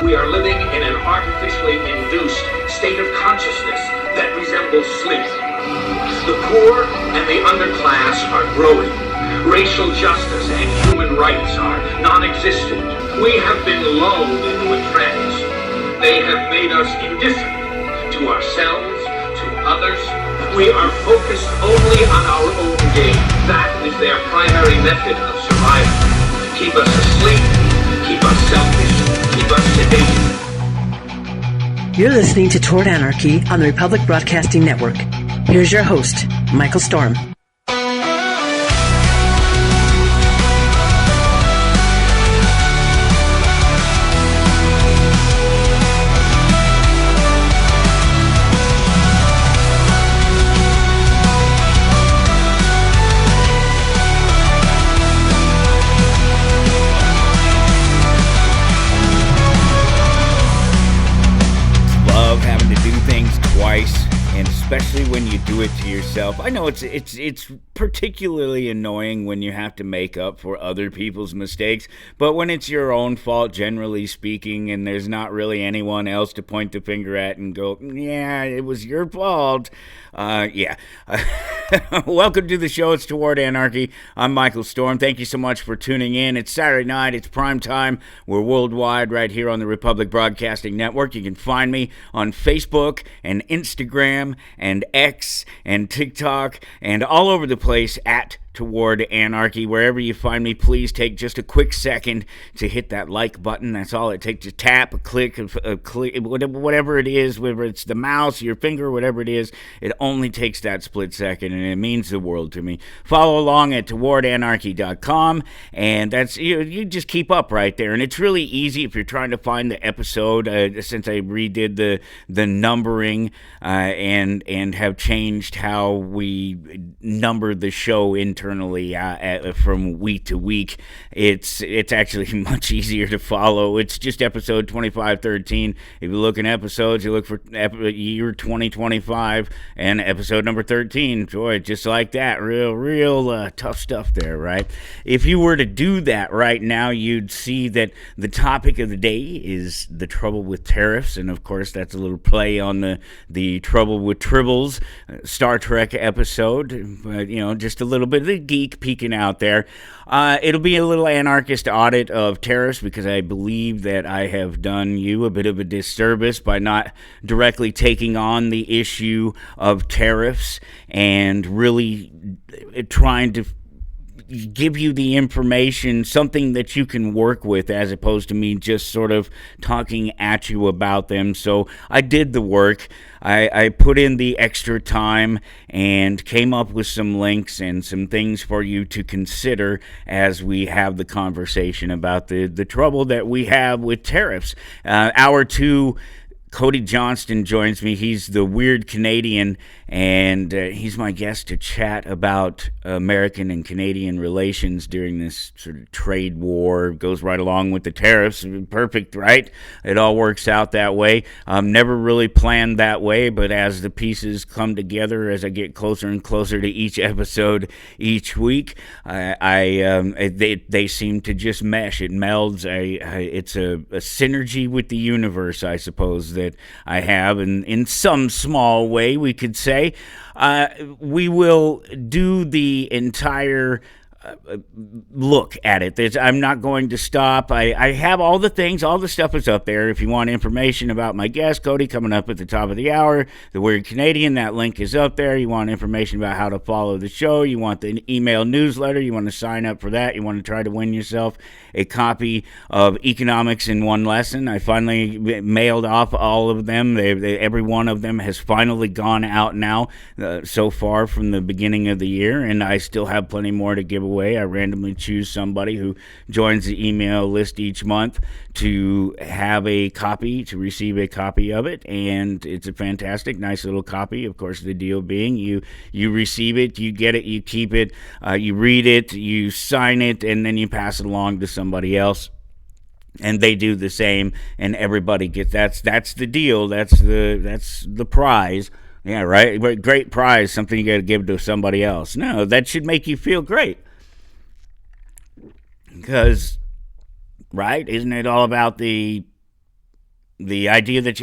We are living in an artificially induced state of consciousness that resembles sleep. The poor and the underclass are growing. Racial justice and human rights are non-existent. We have been lulled into a trance. They have made us indifferent to ourselves, to others. We are focused only on our own gain. That is their primary method of survival. Keep us asleep, keep us selfish, keep us sedated. You're listening to Toward Anarchy on the Republic Broadcasting Network. Here's your host, Michael Storm. And especially when you do it to yourself. I know it's particularly annoying when you have to make up for other people's mistakes, but when it's your own fault, generally speaking, and there's not really anyone else to point the finger at and go, yeah, it was your fault. Welcome to the show. It's Toward Anarchy. I'm Michael Storm. Thank you so much for tuning in. It's Saturday night. It's prime time. We're worldwide right here on the Republic Broadcasting Network. You can find me on Facebook and Instagram and X and TikTok and all over the place at Toward Anarchy. Wherever you find me, please take just a quick second to hit that like button. That's all it takes. To tap, a click, whatever it is, whether it's the mouse, your finger, whatever it is, it only takes that split second, and it means the world to me. Follow along at towardanarchy.com, and that's you just keep up right there. And it's really easy if you're trying to find the episode, since I redid the numbering and have changed how we number the show internally from week to week. It's actually much easier to follow. It's just episode 2513. If you look in episodes, you look for year 2025 and episode number 13. Boy, just like that. Real tough stuff there, right? If you were to do that right now, you'd see that the topic of the day is the trouble with tariffs, and of course that's a little play on the trouble with tribbles Star Trek episode, but just a little bit of the geek peeking out there. It'll be a little anarchist audit of tariffs, because I believe that I have done you a bit of a disservice by not directly taking on the issue of tariffs and really trying to give you the information, something that you can work with, as opposed to me just sort of talking at you about them. So I did the work. I put in the extra time and came up with some links and some things for you to consider as we have the conversation about the trouble that we have with tariffs. Hour two, Cody Johnston joins me. He's the weird Canadian, and he's my guest to chat about American and Canadian relations during this sort of trade war. Goes right along with the tariffs. Perfect, right? It all works out that way. Never really planned that way, but as the pieces come together, as I get closer and closer to each episode each week, they seem to just mesh. It melds. It's a synergy with the universe, I suppose, that I have, and in some small way, we could say. We will do the entire look at it. I'm not going to stop. I have all the things, all the stuff is up there. If you want information about my guest, Cody, coming up at the top of the hour, the Weird Canadian, that link is up there. You want information about how to follow the show, you want the email newsletter, you want to sign up for that, you want to try to win yourself a copy of Economics in One Lesson. I finally mailed off all of them. Every one of them has finally gone out now so far from the beginning of the year, and I still have plenty more to give away. I randomly choose somebody who joins the email list each month to have a copy, to receive a copy of it, and it's a fantastic, nice little copy. Of course, the deal being you receive it, you get it, you keep it, you read it, you sign it, and then you pass it along to somebody else. And they do the same, and everybody gets that's the deal. That's the prize. Yeah, right. Great prize, something you got to give to somebody else. No, that should make you feel great. Because, right, isn't it all about the the idea that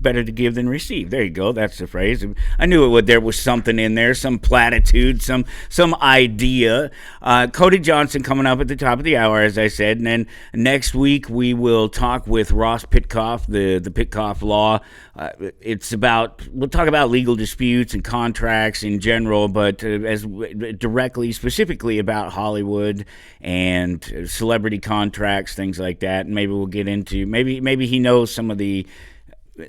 better to give than receive. There you go. That's the phrase. I knew there was something in there, some platitude, some idea. Cody Johnston coming up at the top of the hour, as I said, and then next week we will talk with Ross Pitkoff, the Pitkoff Law. We'll talk about legal disputes and contracts in general, but specifically about Hollywood and celebrity contracts, things like that. And maybe we'll get into maybe he knows some of the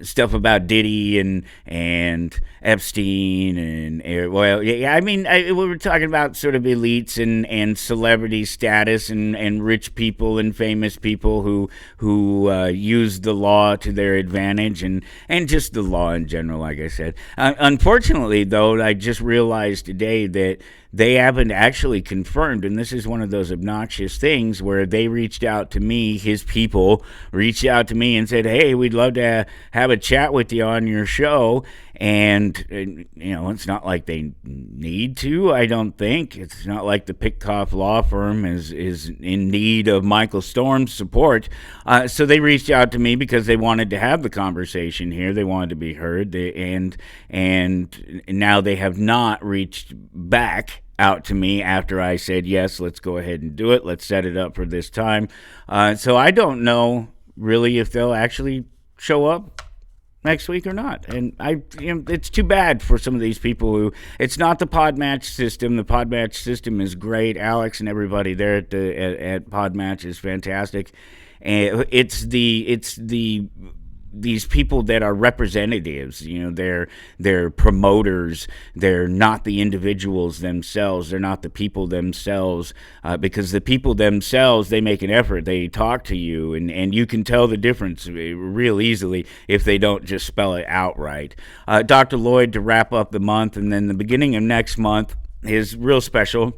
stuff about Diddy and Epstein we were talking about sort of elites and celebrity status and rich people and famous people who use the law to their advantage and just the law in general, like I said. Unfortunately, though, I just realized today that they haven't actually confirmed, and this is one of those obnoxious things where they reached out to me, his people reached out to me and said, hey, we'd love to have a chat with you on your show. And it's not like they need to, I don't think. It's not like the Pitkoff Law Firm is in need of Michael Storm's support. So they reached out to me because they wanted to have the conversation here. They wanted to be heard. And now they have not reached back out to me after I said, yes, let's go ahead and do it. Let's set it up for this time. So I don't know really if they'll actually show up next week or not. And it's too bad for some of these people who, it's not the Podmatch system. The Podmatch system is great. Alex and everybody there at Podmatch is fantastic. And it's these people that are representatives, they're promoters. They're not the individuals themselves. They're not the people themselves, because the people themselves, they make an effort. They talk to you, and you can tell the difference real easily if they don't just spell it outright. Dr. Lloyd, to wrap up the month, and then the beginning of next month is real special,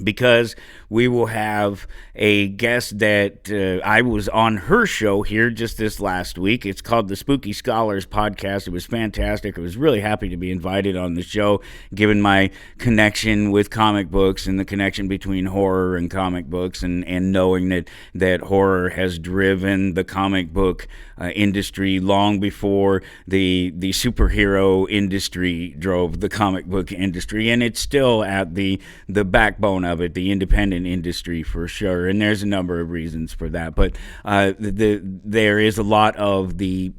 because we will have a guest that I was on her show here just this last week. It's called the Spooky Scholars Podcast. It was fantastic. I was really happy to be invited on the show, given my connection with comic books and the connection between horror and comic books, and knowing that horror has driven the comic book industry long before the superhero industry drove the comic book industry, and it's still at the backbone of it, the independent industry for sure. And there's a number of reasons for that, but there is a lot of the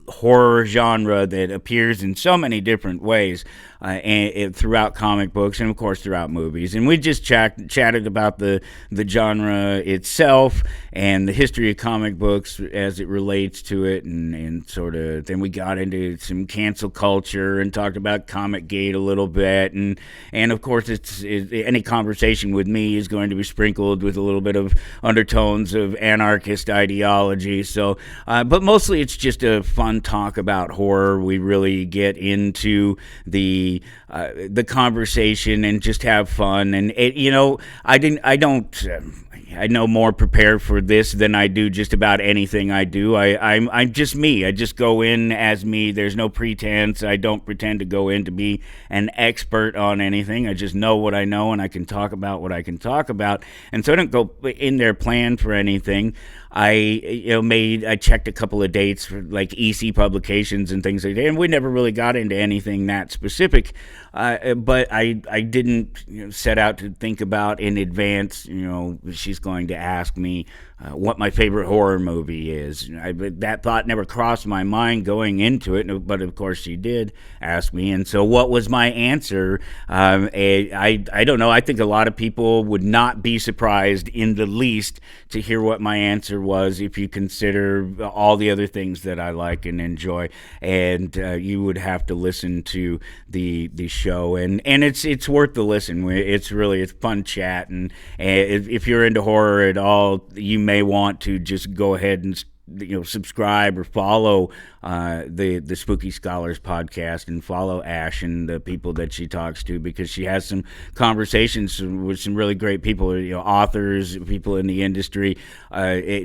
horror genre that appears in so many different ways and throughout comic books, and of course throughout movies. And we just chatted about the genre itself and the history of comic books as it relates to it, and sort of then we got into some cancel culture and talked about Comic-Gate a little bit, and of course it's any conversation with me is going to be sprinkled with a little bit of undertones of anarchist ideology. So but mostly it's just a fun talk about horror. We really get into the conversation and just have fun. And I know more prepared for this than I do just about anything I do. I'm just me. I just go in as me. There's no pretense. I don't pretend to go in to be an expert on anything. I just know what I know, and I can talk about what I can talk about. And so I don't go in there plan for anything. I checked a couple of dates for like EC publications and things like that, and we never really got into anything that specific. But I didn't set out to think about in advance, she's going to ask me what my favorite horror movie is. That thought never crossed my mind going into it, but of course she did ask me. And so what was my answer? I don't know. I think a lot of people would not be surprised in the least to hear what my answer was if you consider all the other things that I like and enjoy. And you would have to listen to the show, and it's worth the listen. It's fun chat, and if you're into horror at all, you may want to just go ahead and subscribe or follow the Spooky Scholars podcast, and follow Ash and the people that she talks to, because she has some conversations with some really great people, authors, people in the industry,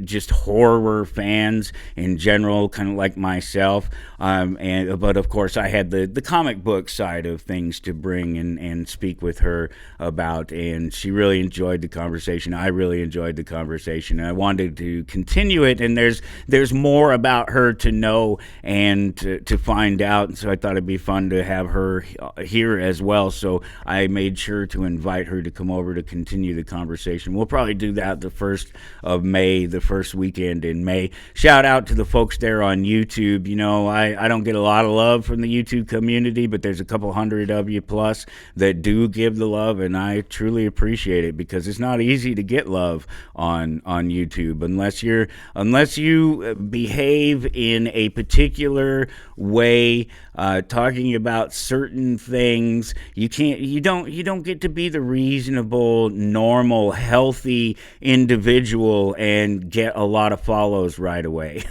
just horror fans in general, kind of like myself. But of course I had the comic book side of things to bring and speak with her about, and she really enjoyed the conversation. I really enjoyed the conversation, and I wanted to continue it. And there's there's more about her to know and to find out. And so I thought it'd be fun to have her here as well. So I made sure to invite her to come over to continue the conversation. We'll probably do that the 1st of May, the first weekend in May. Shout out to the folks there on YouTube. You know, I don't get a lot of love from the YouTube community, but there's a couple hundred of you plus that do give the love, and I truly appreciate it, because it's not easy to get love on YouTube unless you behave in a particular way, talking about certain things. You don't get to be the reasonable, normal, healthy individual and get a lot of follows right away.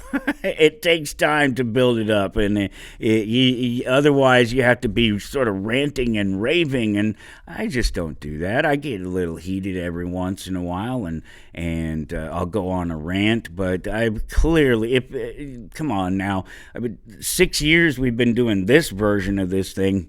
It takes time to build it up, and otherwise you have to be sort of ranting and raving, and I just don't do that. I get a little heated every once in a while, and I'll go on a rant, but I clearly, come on now, 6 years we've been doing this version of this thing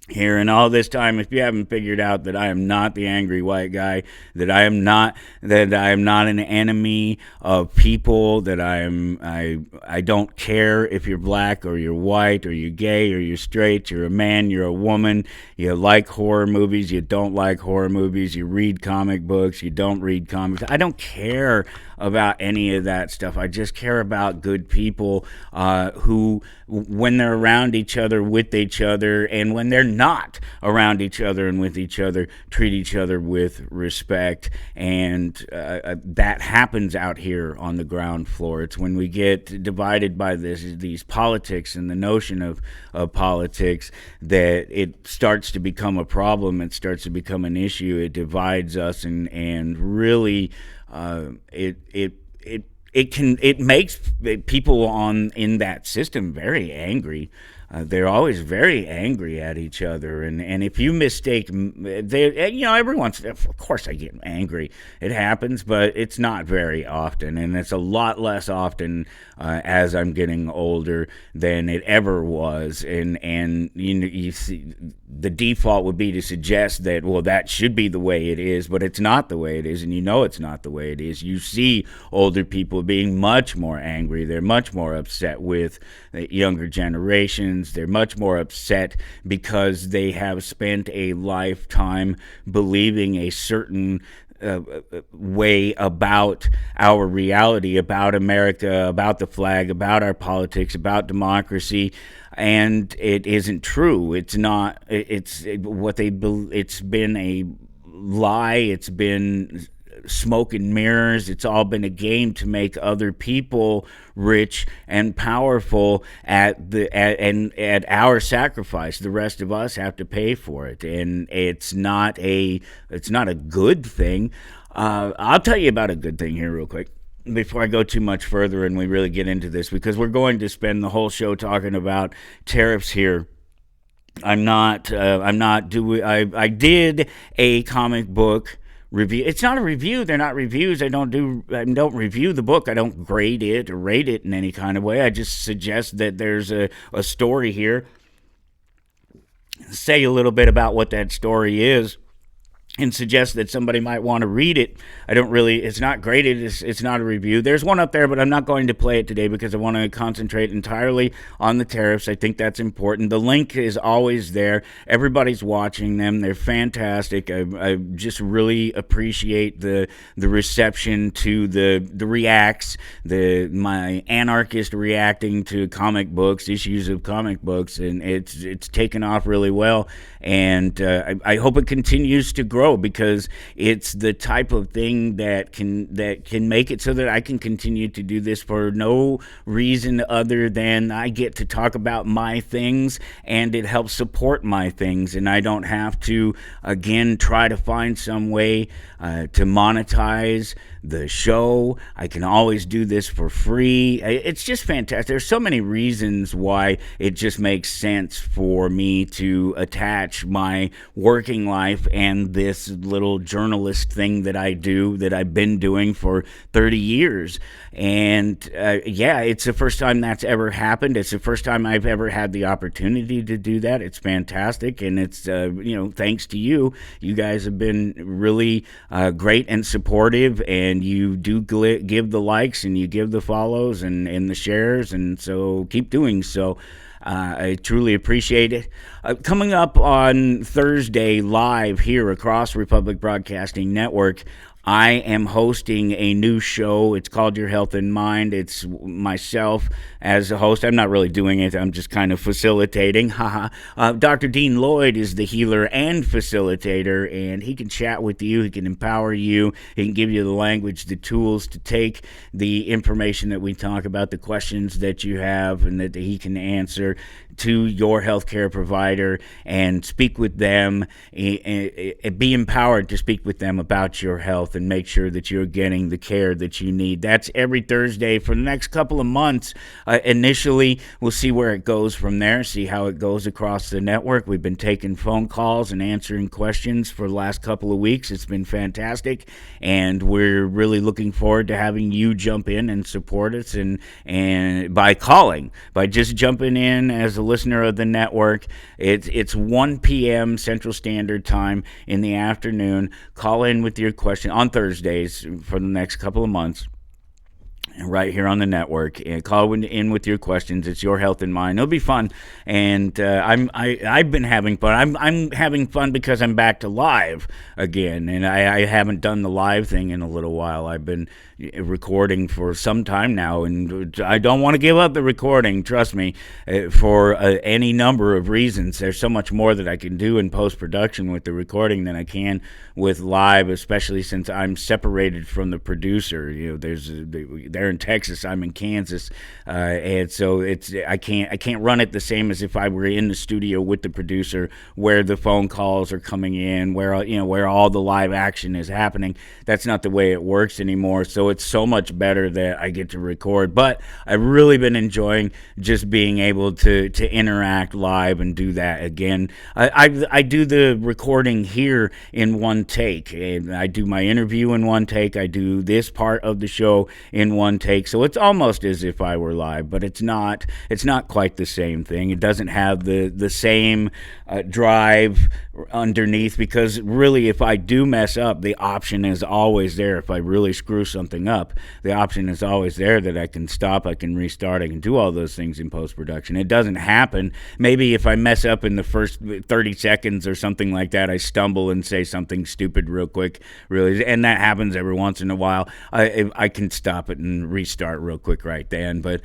here, and all this time, if you haven't figured out that I am not the angry white guy, that I am not an enemy of people, that I don't care if you're black or you're white or you're gay or you're straight, you're a man, you're a woman, you like horror movies, you don't like horror movies, you read comic books, you don't read comics. I don't care about any of that stuff. I just care about good people who, when they're around each other, with each other, and when they're not around each other and with each other, treat each other with respect. And that happens out here on the ground floor. It's when we get divided by these politics and the notion of politics that it starts to become a problem. It starts to become an issue. It divides us, and really it makes people in that system very angry. They're always very angry at each other, and if you mistake, everyone's, of course I get angry. It happens, but it's not very often, and it's a lot less often as I'm getting older than it ever was. And you see, the default would be to suggest that, well, that should be the way it is, but it's not the way it is, and it's not the way it is. You see older people being much more angry. They're much more upset with the younger generations. They're much more upset because they have spent a lifetime believing a certain way about our reality, about America, about the flag, about our politics, about democracy, and it isn't true. It's not. It's what they. It's been a lie. It's been smoke and mirrors. It's all been a game to make other people rich and powerful at our sacrifice. The rest of us have to pay for it, and it's not a good thing. I'll tell you about a good thing here real quick before I go too much further and we really get into this, because we're going to spend the whole show talking about tariffs here. I did a comic book review. It's not a review. They're not reviews. I don't review the book. I don't grade it or rate it in any kind of way. I just suggest that there's a story here. Say a little bit about what that story is, and suggest that somebody might want to read it. It's not graded, it's not a review. There's one up there, but I'm not going to play it today because I want to concentrate entirely on the tariffs. I think that's important. The link is always there. Everybody's watching them. They're fantastic. I just really appreciate the reception to the reacts, my anarchist reacting to comic books, issues of comic books, and it's taken off really well. And I hope it continues to grow, because it's the type of thing that can make it so that I can continue to do this for no reason other than I get to talk about my things, and it helps support my things, and I don't have to again try to find some way to monetize the show. I can always do this for free. It's just fantastic. There's so many reasons why it just makes sense for me to attach my working life and this this little journalist thing that I do, that I've been doing for 30 years. And it's the first time that's ever happened. It's the first time I've ever had the opportunity to do that. It's fantastic, and it's thanks to you. You guys have been really great and supportive, and you do give the likes and you give the follows and the shares, and so keep doing so. I truly appreciate it. Coming up on Thursday live here across Republic Broadcasting Network, I am hosting a new show. It's called Your Health in Mind. It's myself as a host. I'm not really doing it. I'm just kind of facilitating. Dr. Dean Lloyd is the healer and facilitator, and he can chat with you. He can empower you. He can give you the language, the tools to take the information that we talk about, the questions that you have, and that he can answer to your healthcare provider and speak with them, and be empowered to speak with them about your health and make sure that you're getting the care that you need. That's every Thursday for the next couple of months. Initially, we'll see where it goes from there, see how it goes across the network. We've been taking phone calls and answering questions for the last couple of weeks. It's been fantastic, and we're really looking forward to having you jump in and support us, and by calling, by just jumping in as a listener of the network. It's 1 p.m. Central Standard Time in the afternoon. Call in with your question on Thursdays for the next couple of months, right here on the network, and call in with your questions. It's Your Health in Mind. It'll be fun, and I've been having fun. I'm having fun because I'm back to live again, and I haven't done the live thing in a little while. I've been recording for some time now, and I don't want to give up the recording, trust me, for any number of reasons. There's so much more that I can do in post-production with the recording than I can with live, especially since I'm separated from the producer. They're in Texas, I'm in Kansas, and so I can't run it the same as if I were in the studio with the producer, where the phone calls are coming in, where all the live action is happening. That's not the way it works anymore. So it's so much better that I get to record. But I've really been enjoying just being able to interact live and do that again. I do the recording here in one take, and I do my interview in one take. I do this part of the show in one take, so it's almost as if I were live, but it's not quite the same thing. It doesn't have the same drive underneath, because really, if I do mess up, the option is always there. If I really screw something up, the option is always there that I can stop, I can restart, I can do all those things in post-production. It doesn't happen. Maybe if I mess up in the first 30 seconds or something like that, I stumble and say something stupid real quick, really, and that happens every once in a while. I can stop it and restart real quick right then, but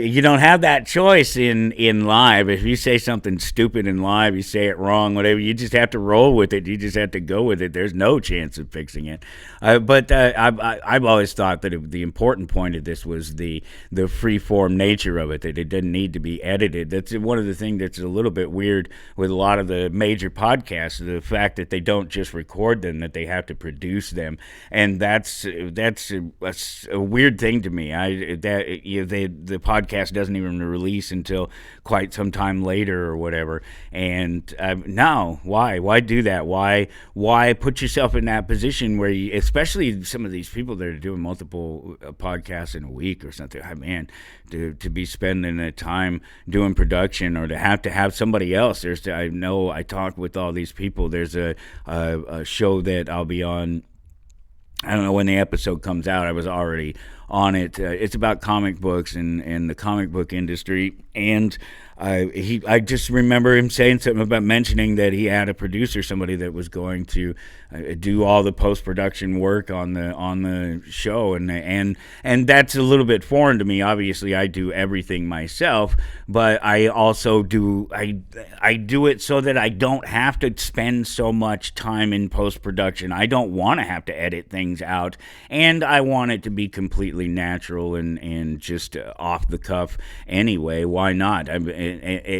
you don't have that choice in live. If you say something stupid in live, you say it wrong, whatever, you just have to roll with it. You just have to go with it. There's no chance of fixing it. But I've always thought that the important point of this was the free-form nature of it, that it didn't need to be edited. That's one of the things that's a little bit weird with a lot of the major podcasts, the fact that they don't just record them, that they have to produce them, and that's a weird thing to me. The podcast doesn't even release until quite some time later or whatever, and now why do that? Why put yourself in that position where you, especially some of these people that are doing multiple podcasts in a week or something, man, to be spending the time doing production, or to have somebody else. I know I talked with all these people. There's a show that I'll be on. I don't know when the episode comes out. I was already on it. It's about comic books and the comic book industry, and I just remember him saying something about mentioning that he had a producer, somebody that was going to do all the post-production work on the show, and that's a little bit foreign to me. Obviously, I do everything myself, but I also do it so that I don't have to spend so much time in post-production. I don't want to have to edit things out, and I want it to be completely natural and just off the cuff anyway. Why not?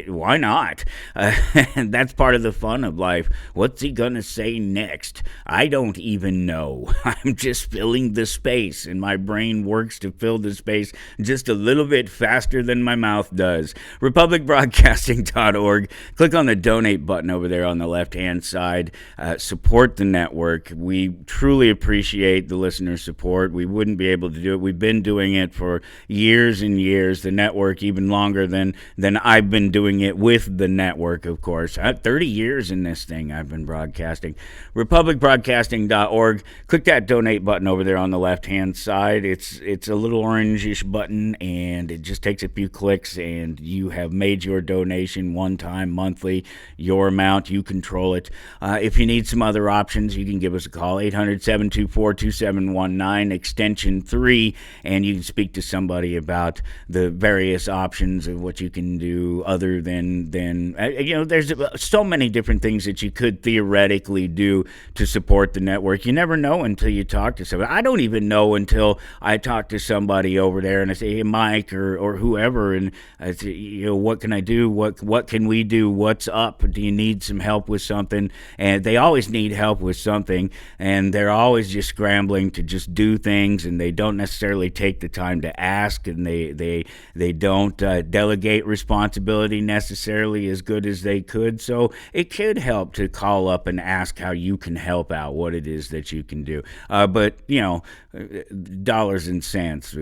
why not? And that's part of the fun of life. What's he gonna say next? I don't even know. I'm just filling the space, and my brain works to fill the space just a little bit faster than my mouth does. republicbroadcasting.org. Click on the donate button over there on the left-hand side. Support the network. We truly appreciate the listener support. We wouldn't be able to do it. We've been doing it for years and years. The network even longer than I've been doing it with the network, of course. 30 years in this thing I've been broadcasting. republicbroadcasting.org. Click that donate button over there on the left-hand side. It's a little orangish button, and it just takes a few clicks, and you have made your donation one time, monthly, your amount. You control it. If you need some other options, you can give us a call, 800-724-2719, extension 3, and you can speak to somebody about the various options of what you can do other than there's so many different things that you could theoretically do to support the network. You never know until you talk to somebody. I don't even know until I talk to somebody over there and I say, hey, Mike or whoever, and I say, what can I do? What can we do? What's up? Do you need some help with something? And they always need help with something, and they're always just scrambling to just do things, and they don't necessarily take the time to ask, and they don't delegate responsibility necessarily as good as they could. So it could help to call up and ask how you can help out, what it is that you can do. But dollars and cents,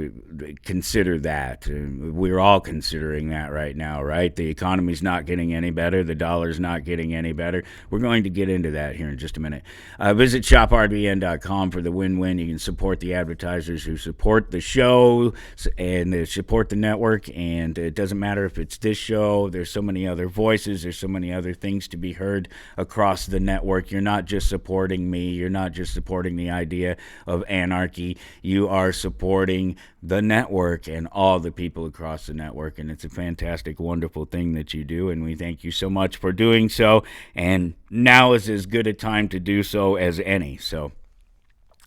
consider that. We're all considering that right now, right? The economy's not getting any better. The dollar's not getting any better. We're going to get into that here in just a minute. Visit shoprdbn.com for the win-win. You can support the advertisers who support the show and they support the network, and it doesn't matter if it's this show. There's so many other voices. There's so many other things to be heard across the network. You're not just supporting me. You're not just supporting the idea of anarchy. You are supporting the network and all the people across the network, and it's a fantastic, wonderful thing that you do, and we thank you so much for doing so, and now is as good a time to do so as any. So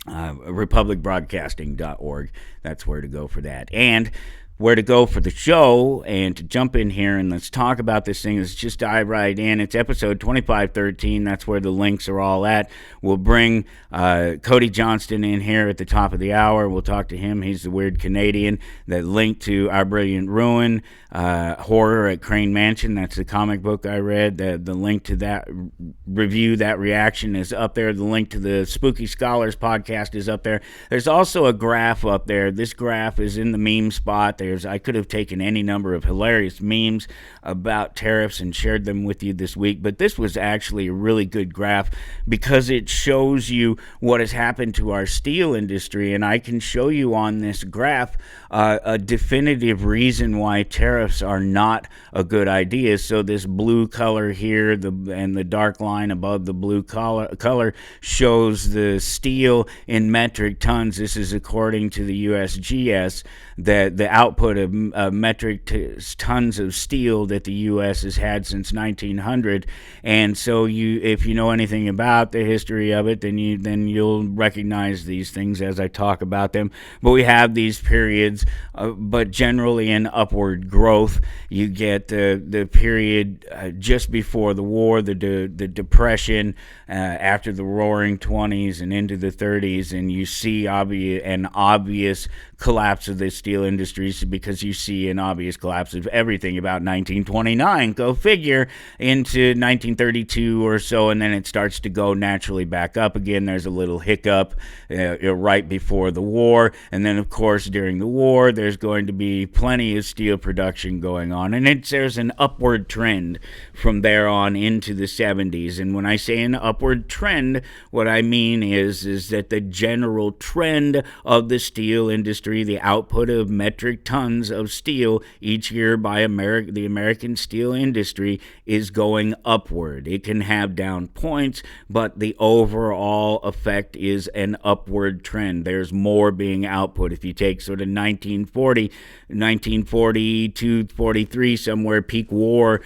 republicbroadcasting.org, that's where to go for that. And where to go for the show and to jump in here and let's talk about this thing. Let's just dive right in. It's episode 2513. That's where the links are all at. We'll bring Cody Johnston in here at the top of the hour. We'll talk to him. He's the weird Canadian that linked to Our Brilliant Ruin, Horror at Crane Mansion. That's the comic book I read. The link to that review, that reaction is up there. The link to the Spooky Scholars podcast is up there. There's also a graph up there. This graph is in the meme spot. I could have taken any number of hilarious memes about tariffs and shared them with you this week, but this was actually a really good graph because it shows you what has happened to our steel industry, and I can show you on this graph a definitive reason why tariffs are not a good idea. So this blue color here and the dark line above the blue color shows the steel in metric tons. This is according to the USGS, that the output of metric tons of steel that the U.S. has had since 1900. And so if you know anything about the history of it, then you'll recognize these things as I talk about them. But we have these periods, but generally in upward growth. You get the period just before the war, the Depression, after the Roaring 20s and into the 30s, and you see an obvious collapse of the steel industries because you see an obvious collapse of everything about 1929. Go figure, into 1932 or so, and then it starts to go naturally back up again. There's a little hiccup right before the war, and then of course during the war there's going to be plenty of steel production going on, and there's an upward trend from there on into the 70s. And when I say an upward trend, what I mean is that the general trend of the steel industry, the output of metric tons of steel each year by the American steel industry, is going upward. It can have down points, but the overall effect is an upward trend. There's more being output. If you take sort of 1940 to 43, somewhere peak war,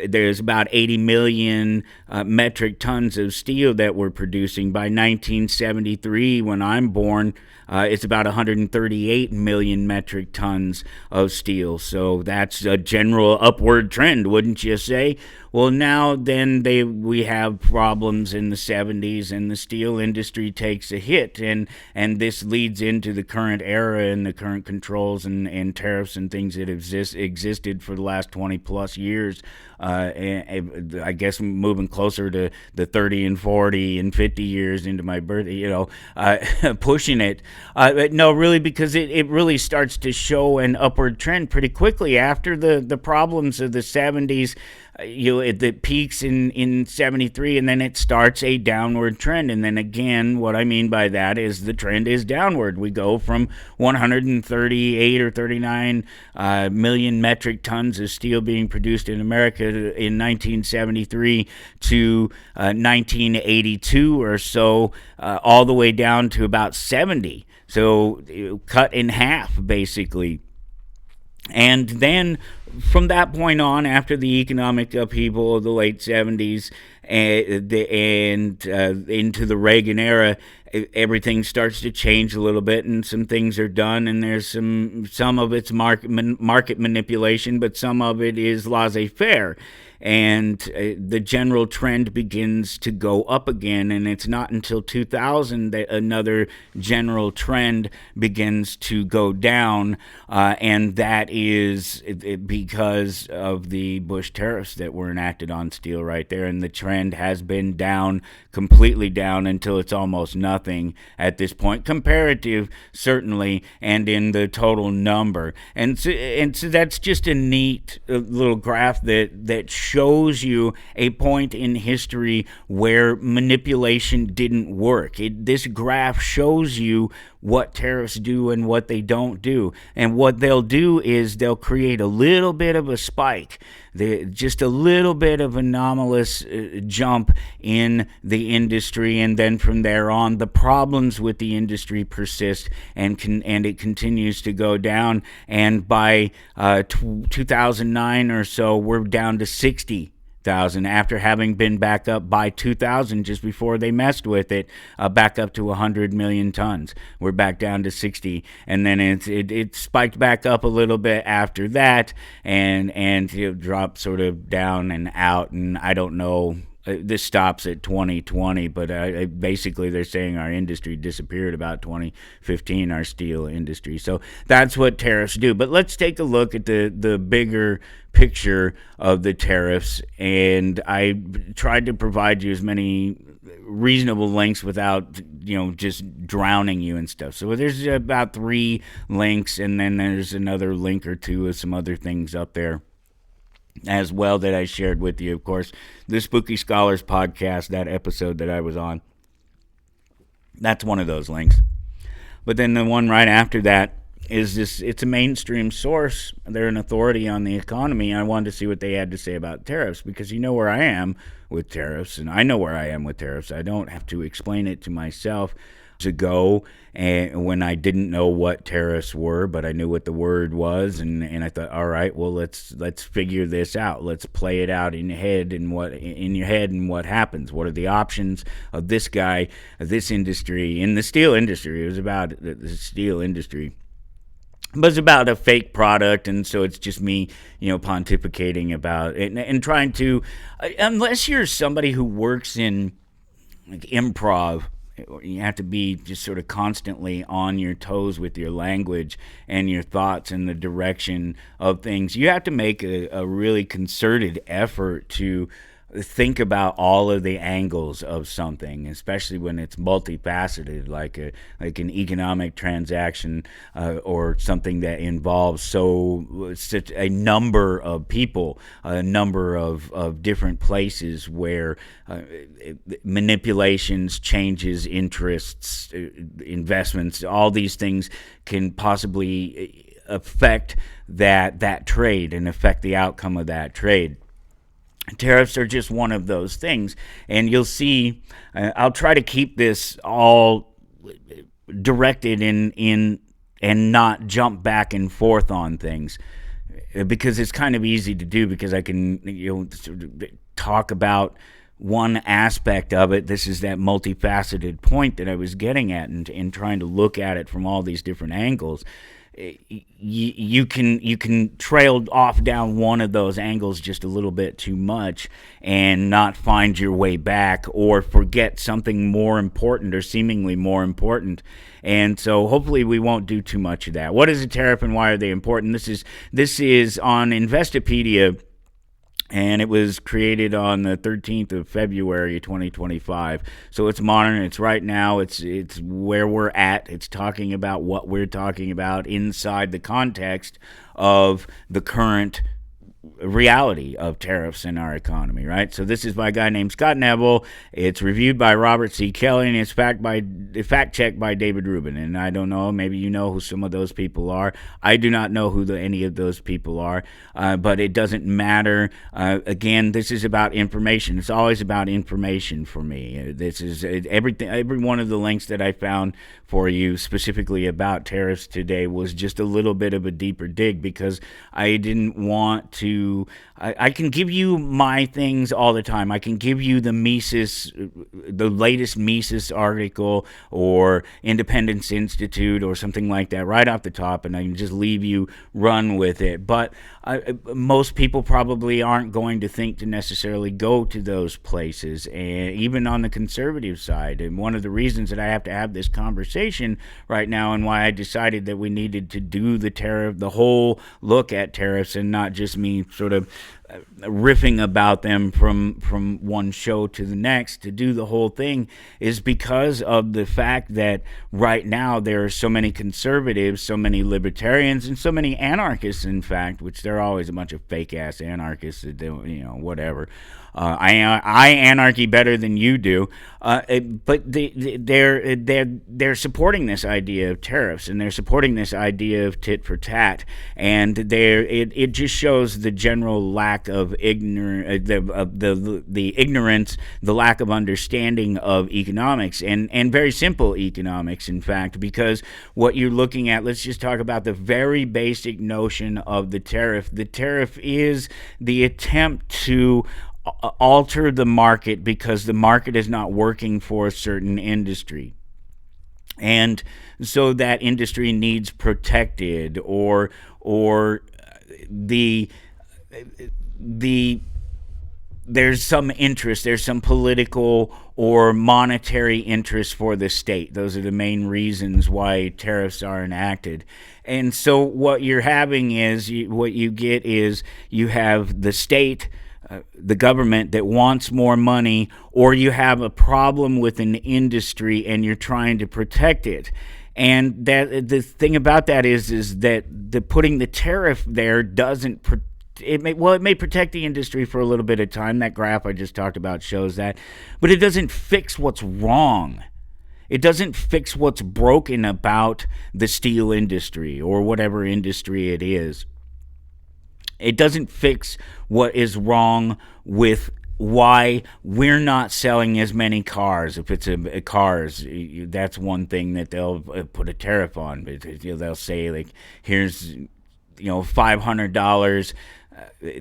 there's about 80 million metric tons of steel that we're producing. By 1973, when I'm born, it's about 138 million metric tons of steel. So that's a general upward trend, wouldn't you say? Well, now then we have problems in the 70s, and the steel industry takes a hit, and this leads into the current era and the current controls and tariffs and things that existed for the last 20 plus years. And I guess moving closer to the 30 and 40 and 50 years into my birthday, pushing it. But no, really, because it really starts to show an upward trend pretty quickly after the problems of the 70s. It peaks in 73, and then it starts a downward trend. And then again, what I mean by that is the trend is downward. We go from 138 or 39 million metric tons of steel being produced in America in 1973 to 1982 or so, all the way down to about 70. So cut in half, basically. And then from that point on, after the economic upheaval of the late 70s and into the Reagan era, everything starts to change a little bit, and some things are done, and there's some of it's market manipulation, but some of it is laissez-faire. And the general trend begins to go up again, and it's not until 2000 that another general trend begins to go down, and that is because of the Bush tariffs that were enacted on steel right there, and the trend has been down, completely down, until it's almost nothing at this point, comparative certainly, and in the total number. And so that's just a neat little graph that shows you a point in history where manipulation didn't work. This graph shows you what tariffs do and what they don't do. And what they'll do is they'll create a little bit of a spike, just a little bit of anomalous jump in the industry, and then from there on, the problems with the industry persist, and it continues to go down. And by 2009 or so, we're down to 60,000 after having been back up by 2000 just before they messed with it, back up to 100 million tons. We're back down to 60, and then it spiked back up a little bit after that, and it dropped sort of down and out, and I don't know. This stops at 2020, but basically they're saying our industry disappeared about 2015, our steel industry. So that's what tariffs do. But let's take a look at the bigger picture of the tariffs, and I tried to provide you as many reasonable links without just drowning you and stuff. So there's about 3 links, and then there's another link or two of some other things up there as well that I shared with you. Of course, the Spooky Scholars podcast, that episode that I was on, that's one of those links. But then the one right after that is this. It's a mainstream source. They're an authority on the economy, and I wanted to see what they had to say about tariffs, because you know where I am with tariffs, and I know where I am with tariffs. I don't have to explain it to myself. Ago, and when I didn't know what tariffs were, but I knew what the word was, and I thought, all right, well, let's figure this out. Let's play it out in your head, and what happens. What are the options of this guy, of this industry, in the steel industry? It was about the steel industry. But it's about a fake product, and so it's just me, pontificating about it and trying to, unless you're somebody who works in like improv, you have to be just sort of constantly on your toes with your language and your thoughts and the direction of things. You have to make a really concerted effort to think about all of the angles of something, especially when it's multifaceted, like an economic transaction or something that involves such a number of people, a number of different places where manipulations, changes, interests, investments, all these things can possibly affect that trade and affect the outcome of that trade. Tariffs are just one of those things, and you'll see, I'll try to keep this all directed in and not jump back and forth on things, because it's kind of easy to do, because I can sort of talk about one aspect of it. This is that multifaceted point that I was getting at, and in trying to look at it from all these different angles. You can trail off down one of those angles just a little bit too much and not find your way back, or forget something more important or seemingly more important. And so hopefully we won't do too much of that. What is a tariff and why are they important? This is on Investopedia, and it was created on the 13th of February, 2025. So it's modern. It's right now. It's where we're at. It's talking about what we're talking about inside the context of the current reality of tariffs in our economy, right? So this is by a guy named Scott Neville. It's reviewed by Robert C. Kelly, and it's fact-checked by David Rubin. And I don't know, maybe you know who some of those people are. I do not know who any of those people are, but it doesn't matter. Again, this is about information. It's always about information for me. This is everything. Every one of the links that I found for you specifically about tariffs today was just a little bit of a deeper dig, because I didn't want to. I can give you my things all the time. I can give you the latest Mises article or Independence Institute or something like that right off the top, and I can just leave you run with it. But most people probably aren't going to think to necessarily go to those places, and even on the conservative side. And one of the reasons that I have to have this conversation right now, and why I decided that we needed to do the whole look at tariffs, and not just me sort of riffing about them from one show to the next, to do the whole thing, is because of the fact that right now there are so many conservatives, so many libertarians, and so many anarchists, in fact, which they're always a bunch of fake-ass anarchists that do, whatever. I anarchy better than you do, but they're supporting this idea of tariffs, and they're supporting this idea of tit for tat, and it just shows the general lack of the ignorance, the lack of understanding of economics, and very simple economics, in fact, because what you're looking at, let's just talk about the very basic notion of the tariff. The tariff is the attempt to alter the market because the market is not working for a certain industry. And so that industry needs protected, or there's some interest, there's some political or monetary interest for the state. Those are the main reasons why tariffs are enacted. And so what you're having is, what you get is, you have the state, the government that wants more money, or you have a problem with an industry and you're trying to protect it. And that the thing about that is that putting the tariff there doesn't it may protect the industry for a little bit of time. That graph I just talked about shows that, but it doesn't fix what's wrong. It doesn't fix what's broken about the steel industry or whatever industry it is. It doesn't fix what is wrong with why we're not selling as many cars. If it's cars, that's one thing that they'll put a tariff on. They'll say, like, here's $500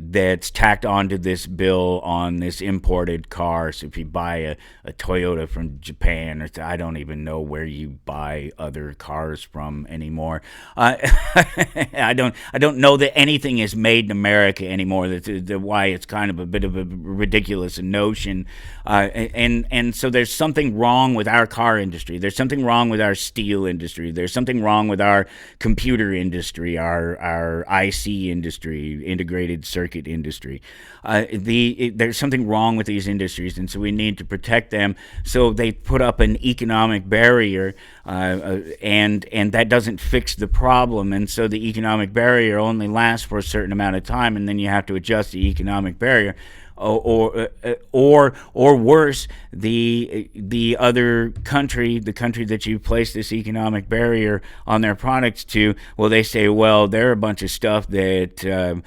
that's tacked onto this bill on this imported car. So if you buy a Toyota from Japan, or I don't even know where you buy other cars from anymore. I don't know that anything is made in America anymore. That's why it's kind of a bit of a ridiculous notion. And so there's something wrong with our car industry. There's something wrong with our steel industry. There's something wrong with our computer industry, our IC industry, integrated circuit industry. There's something wrong with these industries, and so we need to protect them. So they put up an economic barrier, and that doesn't fix the problem. And so the economic barrier only lasts for a certain amount of time, and then you have to adjust the economic barrier. Or worse, the other country, the country that you place this economic barrier on their products to, well, they say, well, there are a bunch of stuff that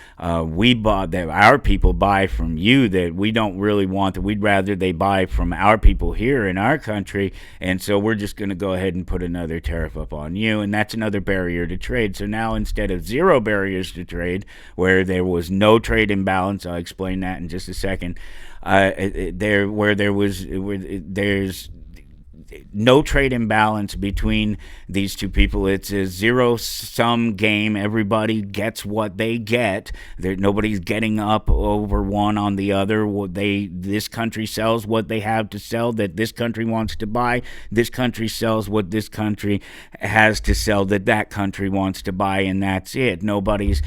we bought, that our people buy from you, that we don't really want, that we'd rather they buy from our people here in our country, and so we're just going to go ahead and put another tariff up on you, and that's another barrier to trade. So now, instead of zero barriers to trade, where there was no trade imbalance, I'll explain that in just a second. There's no trade imbalance between these two people. It's a zero-sum game. Everybody gets what they get. Nobody's getting up over one on the other. This country sells what they have to sell that this country wants to buy. This country sells what this country has to sell that country wants to buy, and that's it. Nobody's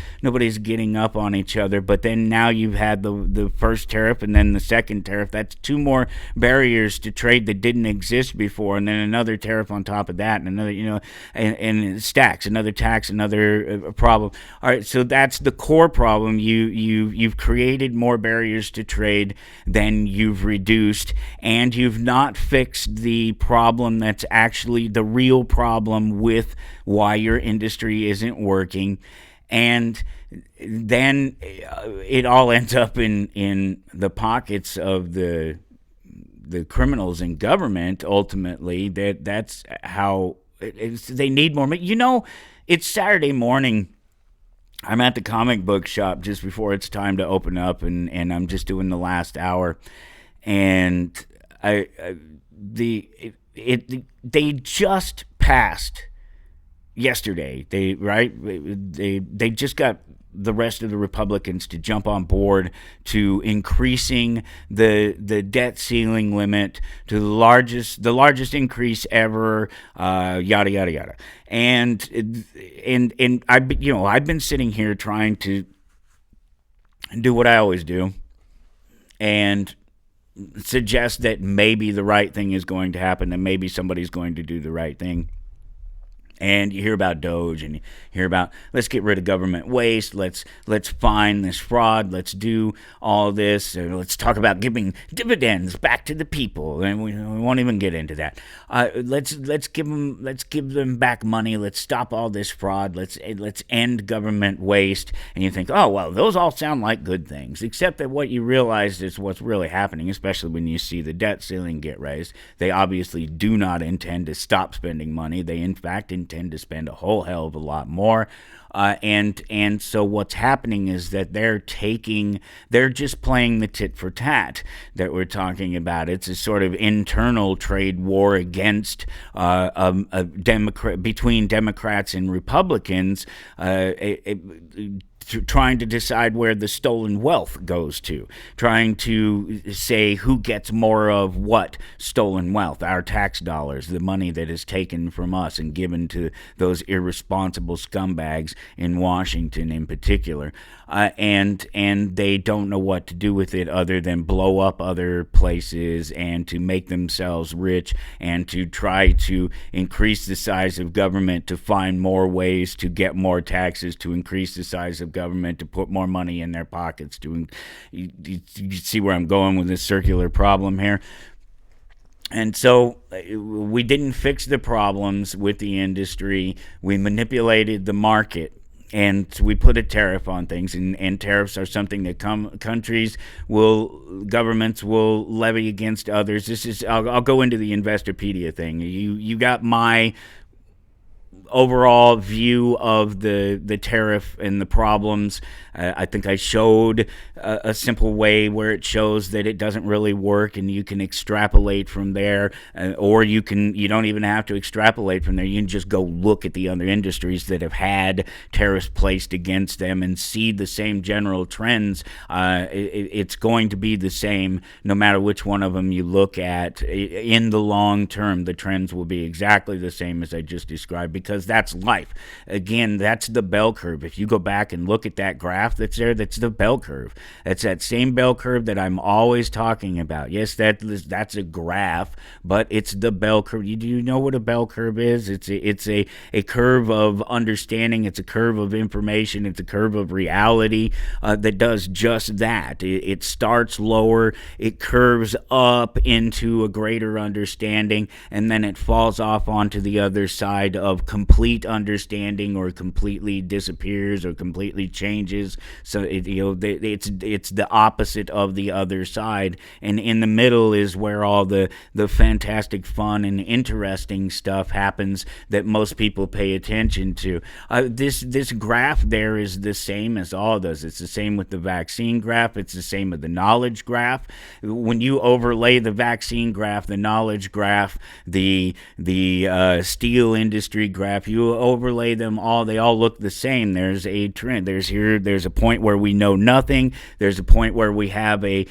getting up on each other. But then now you've had the first tariff and then the second tariff. That's two more barriers to trade that didn't exist before, and then another tariff on top of that, and another, and it stacks, another tax, another problem. All right, so that's the core problem. You've created more barriers to trade than you've reduced, and you've not fixed the problem that's actually the real problem with why your industry isn't working. And then it all ends up in the pockets of the criminals in government. Ultimately, that's how they need more money. It's Saturday morning. I'm at the comic book shop just before it's time to open up, and I'm just doing the last hour, and they just passed yesterday. They just got the rest of the Republicans to jump on board to increasing the debt ceiling limit to the largest increase ever, yada yada yada. And I've been sitting here trying to do what I always do and suggest that maybe the right thing is going to happen, that maybe somebody's going to do the right thing. And you hear about Doge, and you hear about, let's get rid of government waste, let's find this fraud, let's do all this, let's talk about giving dividends back to the people, and we won't even get into that. Let's give them back money, let's stop all this fraud, let's end government waste. And you think, oh well, those all sound like good things, except that what you realize is what's really happening, especially when you see the debt ceiling get raised. They obviously do not intend to stop spending money. They in fact intend to spend a whole hell of a lot more, and so what's happening is that they're just playing the tit for tat that we're talking about. It's a sort of internal trade war against between Democrats and Republicans, trying to decide where the stolen wealth goes to, trying to say who gets more of what stolen wealth, our tax dollars, the money that is taken from us and given to those irresponsible scumbags in Washington in particular. And they don't know what to do with it other than blow up other places and to make themselves rich and to try to increase the size of government, to find more ways to get more taxes, to increase the size of government, to put more money in their pockets. You see where I'm going with this circular problem here? And so we didn't fix the problems with the industry. We manipulated the market. And we put a tariff on things, and tariffs are something that governments will levy against others. I'll go into the Investopedia thing. You got my overall view of the tariff and the problems. I think I showed a simple way where it shows that it doesn't really work, and you can extrapolate from there, or you don't even have to extrapolate from there. You can just go look at the other industries that have had tariffs placed against them and see the same general trends. It's going to be the same no matter which one of them you look at. In the long term, the trends will be exactly the same as I just described, because that's life. Again, that's the bell curve. If you go back and look at that graph that's there, that's the bell curve. That's that same bell curve that I'm always talking about. Yes, that's a graph, but it's the bell curve. Do you know what a bell curve is? It's a curve of understanding. It's a curve of information. It's a curve of reality that does just that. It starts lower, it curves up into a greater understanding, and then it falls off onto the other side of complete complete understanding or completely disappears or completely changes. So it's the opposite of the other side, and in the middle is where all the fantastic, fun, and interesting stuff happens that most people pay attention to. This graph there is the same as all of those. It's the same with the vaccine graph. It's the same with the knowledge graph. When you overlay the vaccine graph, the knowledge graph, the steel industry graph, you overlay them all, they all look the same. There's a trend. There's a point where we know nothing. There's a point where we have a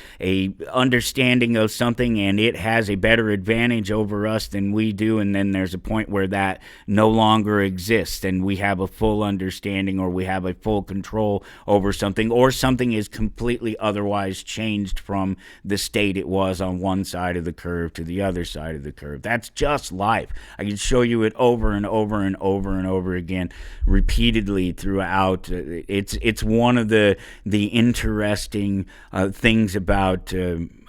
understanding of something and it has a better advantage over us than we do, and then there's a point where that no longer exists and we have a full understanding or we have a full control over something, or something is completely otherwise changed from the state it was on one side of the curve to the other side of the curve. That's just life. I can show you it over and over and over and over again, repeatedly throughout. It's one of the interesting things about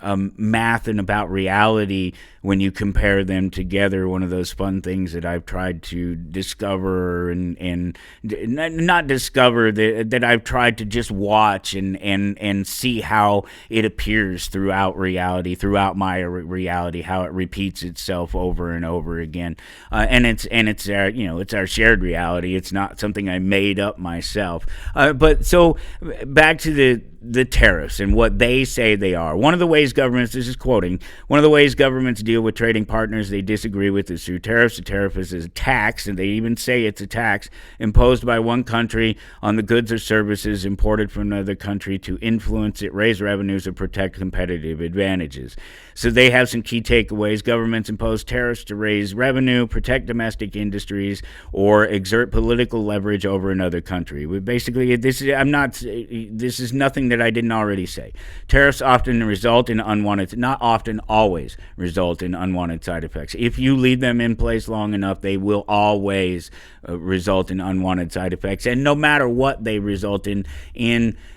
math and about reality when you compare them together. One of those fun things that I've tried to discover and not discover, that I've tried to just watch and see how it appears throughout reality, throughout my reality, how it repeats itself over and over again. And it's our shared reality. It's not something I made up myself. But so back to the tariffs and what they say they are. One of the ways governments, this is quoting, one of the ways governments deal with trading partners they disagree with is through tariffs. A tariff is a tax, and they even say it's a tax imposed by one country on the goods or services imported from another country to influence it, raise revenues, or protect competitive advantages. So they have some key takeaways. Governments impose tariffs to raise revenue, protect domestic industries, or exert political leverage over another country. Basically, this is nothing that I didn't already say. Tariffs often result in not often, always result in unwanted side effects. If you leave them in place long enough, they will always result in unwanted side effects, and no matter what they result in.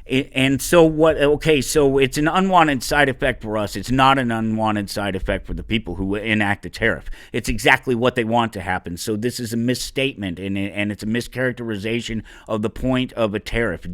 And so what? Okay, so it's an unwanted side effect for us. It's not an unwanted side effect for the people who enact the tariff. It's exactly what they want to happen. So this is a misstatement, and it's a mischaracterization of the point of a tariff.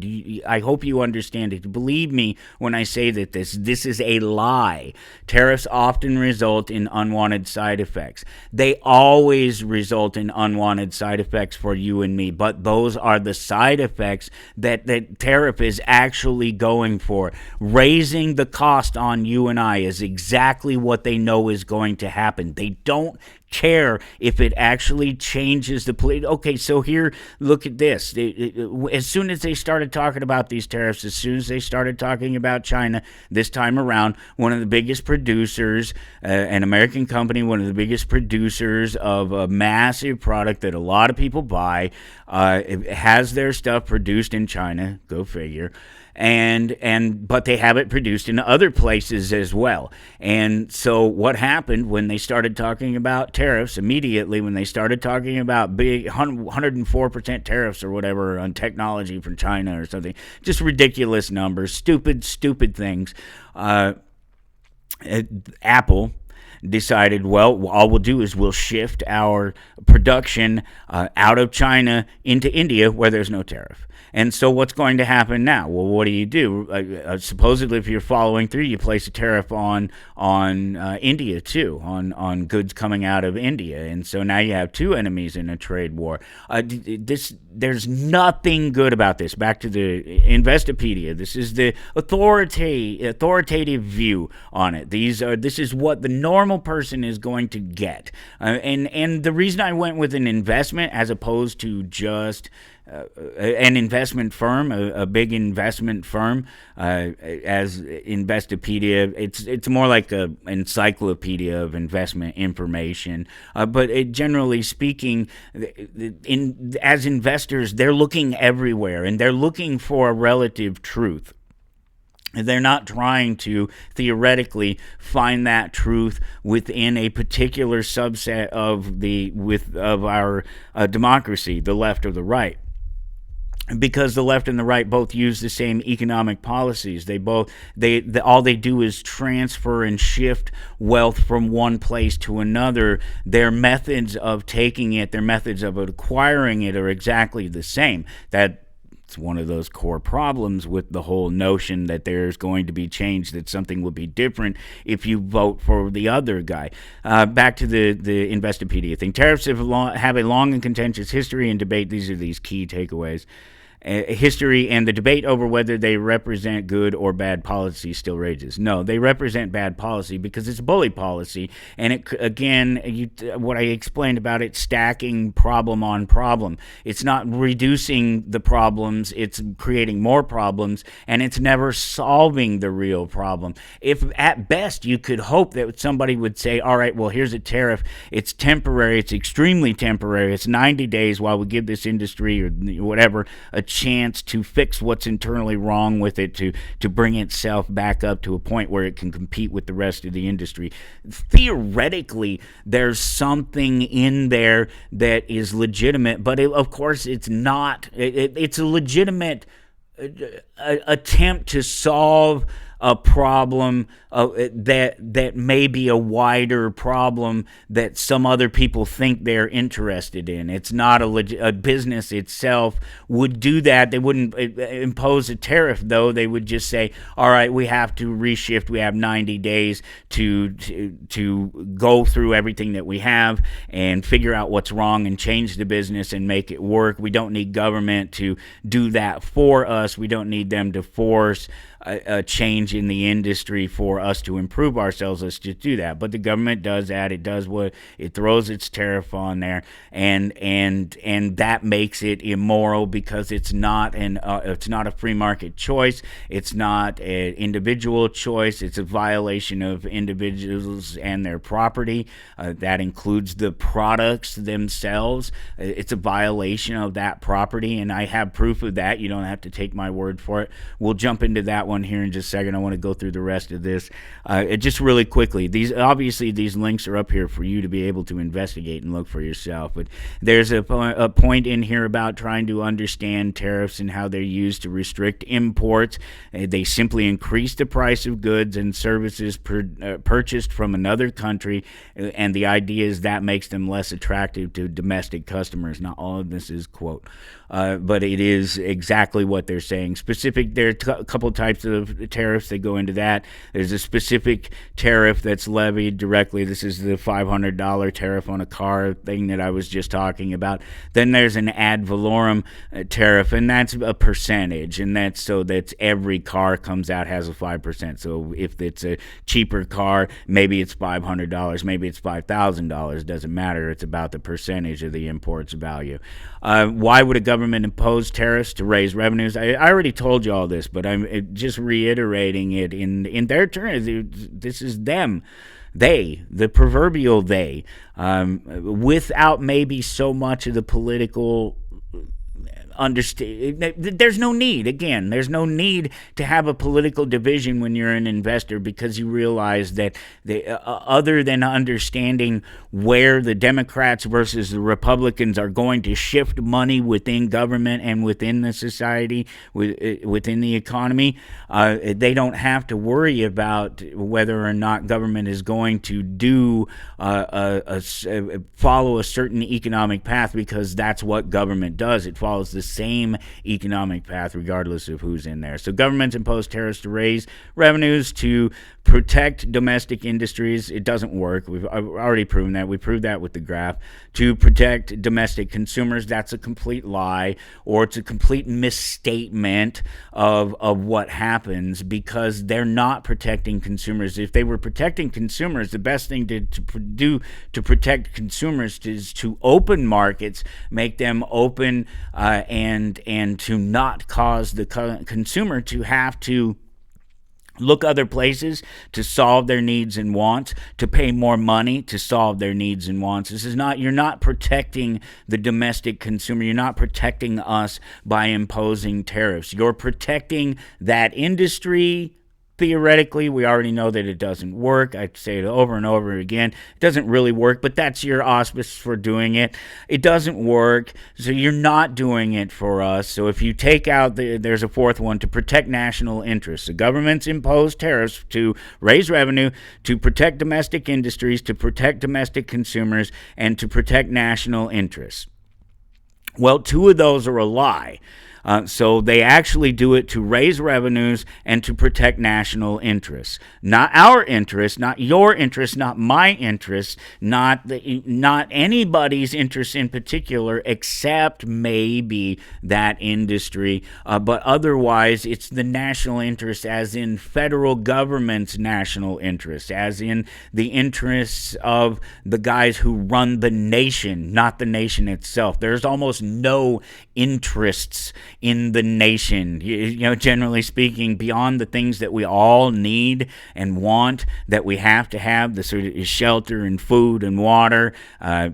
I hope you understand it. Believe me when I say that this is a lie. Tariffs often result in unwanted side effects. They always result in unwanted side effects for you and me, but those are the side effects that tariff is actually going for. Raising the cost on you and I is exactly what they know is going to happen. They don't care if it actually changes the play. Okay, so here, look at this. As soon as they started talking about these tariffs, as soon as they started talking about China this time around, one of the biggest producers, an American company, one of the biggest producers of a massive product that a lot of people buy, has their stuff produced in China, go figure, but they have it produced in other places as well. And so what happened when they started talking about tariffs, immediately when they stared talking about big 104% tariffs or whatever on technology from China or something, just ridiculous numbers, stupid things, Apple decided, well, all we'll do is we'll shift our production out of China into India where there's no tariff. And so what's going to happen now? Well, what do? Supposedly, if you're following through, you place a tariff on India too, on goods coming out of India. And so now you have two enemies in a trade war. There's nothing good about this. Back to the Investopedia. This is the authoritative view on it. This is what the normal person is going to get. And the reason I went with an investment as opposed to just an investment firm, a big investment firm, as Investopedia. It's more like an encyclopedia of investment information. But generally speaking, as investors, they're looking everywhere, and they're looking for a relative truth. They're not trying to theoretically find that truth within a particular subset of our democracy, the left or the right. because the left and the right both use the same economic policies. All they do is transfer and shift wealth from one place to another. Their methods of taking it, their methods of acquiring it are exactly the same. It's one of those core problems with the whole notion that there's going to be change, that something will be different if you vote for the other guy. Back to the Investopedia thing. Tariffs have a long and contentious history and debate. These are these key takeaways. History and the debate over whether they represent good or bad policy still rages. No, they represent bad policy because it's bully policy, and what I explained about it, stacking problem on problem. It's not reducing the problems, it's creating more problems, and it's never solving the real problem. If at best you could hope that somebody would say, all right, well, here's a tariff, it's temporary, it's extremely temporary, it's 90 days while we give this industry or whatever a chance to fix what's internally wrong with it, to bring itself back up to a point where it can compete with the rest of the industry. Theoretically, there's something in there that is legitimate, but of course it's not. It's a legitimate attempt to solve a problem that may be a wider problem that some other people think they're interested in. It's not a business itself would do that. They wouldn't impose a tariff, though. They would just say, all right, we have to reshift. We have 90 days to go through everything that we have and figure out what's wrong and change the business and make it work. We don't need government to do that for us. We don't need them to force a change in the industry for us to improve ourselves. Let's just do that. But the government does that. It does what it throws its tariff on there, and that makes it immoral because it's not a free market choice. It's not an individual choice. It's a violation of individuals and their property. That includes the products themselves. It's a violation of that property, and I have proof of that. You don't have to take my word for it. We'll jump into that one here in just a second. I want to go through the rest of this just really quickly. These links are up here for you to be able to investigate and look for yourself. But there's a point in here about trying to understand tariffs and how they're used to restrict imports. They simply increase the price of goods and services purchased from another country, and the idea is that makes them less attractive to domestic customers. Not all of this is quote, but it is exactly what they're saying. There are a couple types of tariffs that go into that. There's a specific tariff that's levied directly. This is the $500 tariff on a car thing that I was just talking about. Then there's an ad valorem tariff, and that's a percentage, and that's every car comes out has a 5%. So if it's a cheaper car, maybe it's $500, maybe it's $5,000. Doesn't matter. It's about the percentage of the import's value. Why would a government impose tariffs? To raise revenues. I already told you all this, but I'm just reiterating it in their terms. This is them. They, the proverbial they, without maybe so much of the political understand. There's no need. Again, there's no need to have a political division when you're an investor, because you realize that other than understanding where the Democrats versus the Republicans are going to shift money within government and within the society, within the economy, they don't have to worry about whether or not government is going to follow a certain economic path, because that's what government does. It follows the same economic path regardless of who's in there. So governments impose tariffs to raise revenues, to protect domestic industries. It doesn't work. I've already proven that. We proved that with the graph. To protect domestic consumers, that's a complete lie, or it's a complete misstatement of what happens, because they're not protecting consumers. If they were protecting consumers, the best thing to do to protect consumers is to open markets, make them open, and to not cause the consumer to have to look other places to solve their needs and wants, to pay more money to solve their needs and wants. You're not protecting the domestic consumer. You're not protecting us by imposing tariffs. You're protecting that industry, theoretically, we already know that it doesn't work. I say it over and over again. It doesn't really work, but that's your auspice for doing it. It doesn't work, so you're not doing it for us. So if you take out, there's a fourth one, to protect national interests. The government's imposed tariffs to raise revenue, to protect domestic industries, to protect domestic consumers, and to protect national interests. Well, two of those are a lie. So they actually do it to raise revenues and to protect national interests. Not our interests, not your interests, not my interests, not anybody's interests in particular, except maybe that industry. But otherwise, it's the national interest, as in federal government's national interest, as in the interests of the guys who run the nation, not the nation itself. There's almost no interests in the nation, generally speaking, beyond the things that we all need and want, that we have to have, the sort of shelter and food and water,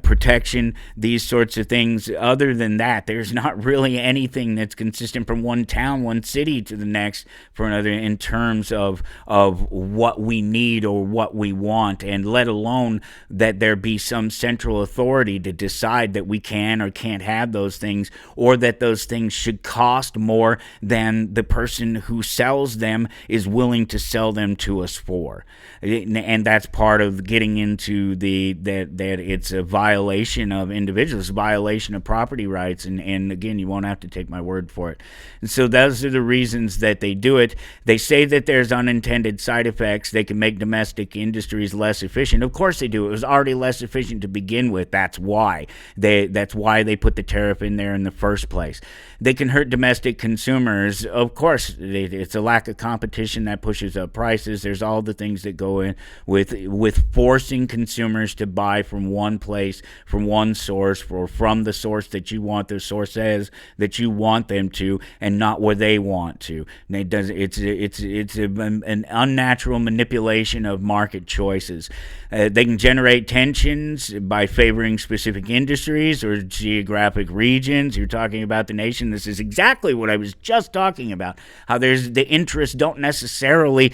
protection, these sorts of things. Other than that, there's not really anything that's consistent from one town, one city to the next for another in terms of what we need or what we want, and let alone that there be some central authority to decide that we can or can't have those things, or that those things should cost more than the person who sells them is willing to sell them to us for. And that's part of getting into that it's a violation of individuals, a violation of property rights, and again, you won't have to take my word for it. And so those are the reasons that they do it. They say that there's unintended side effects. They can make domestic industries less efficient. Of course they do. It was already less efficient to begin with. That's why they put the tariff in there in the first place. They can hurt domestic consumers. Of course, it's a lack of competition that pushes up prices. There's all the things that go in with forcing consumers to buy from one place, from one source, or from the source that you want, the source says that you want them to, and not where they want to. And it's an unnatural manipulation of market choices. They can generate tensions by favoring specific industries or geographic regions. You're talking about the nation. This is exactly what I was just talking about, how there's the interests don't necessarily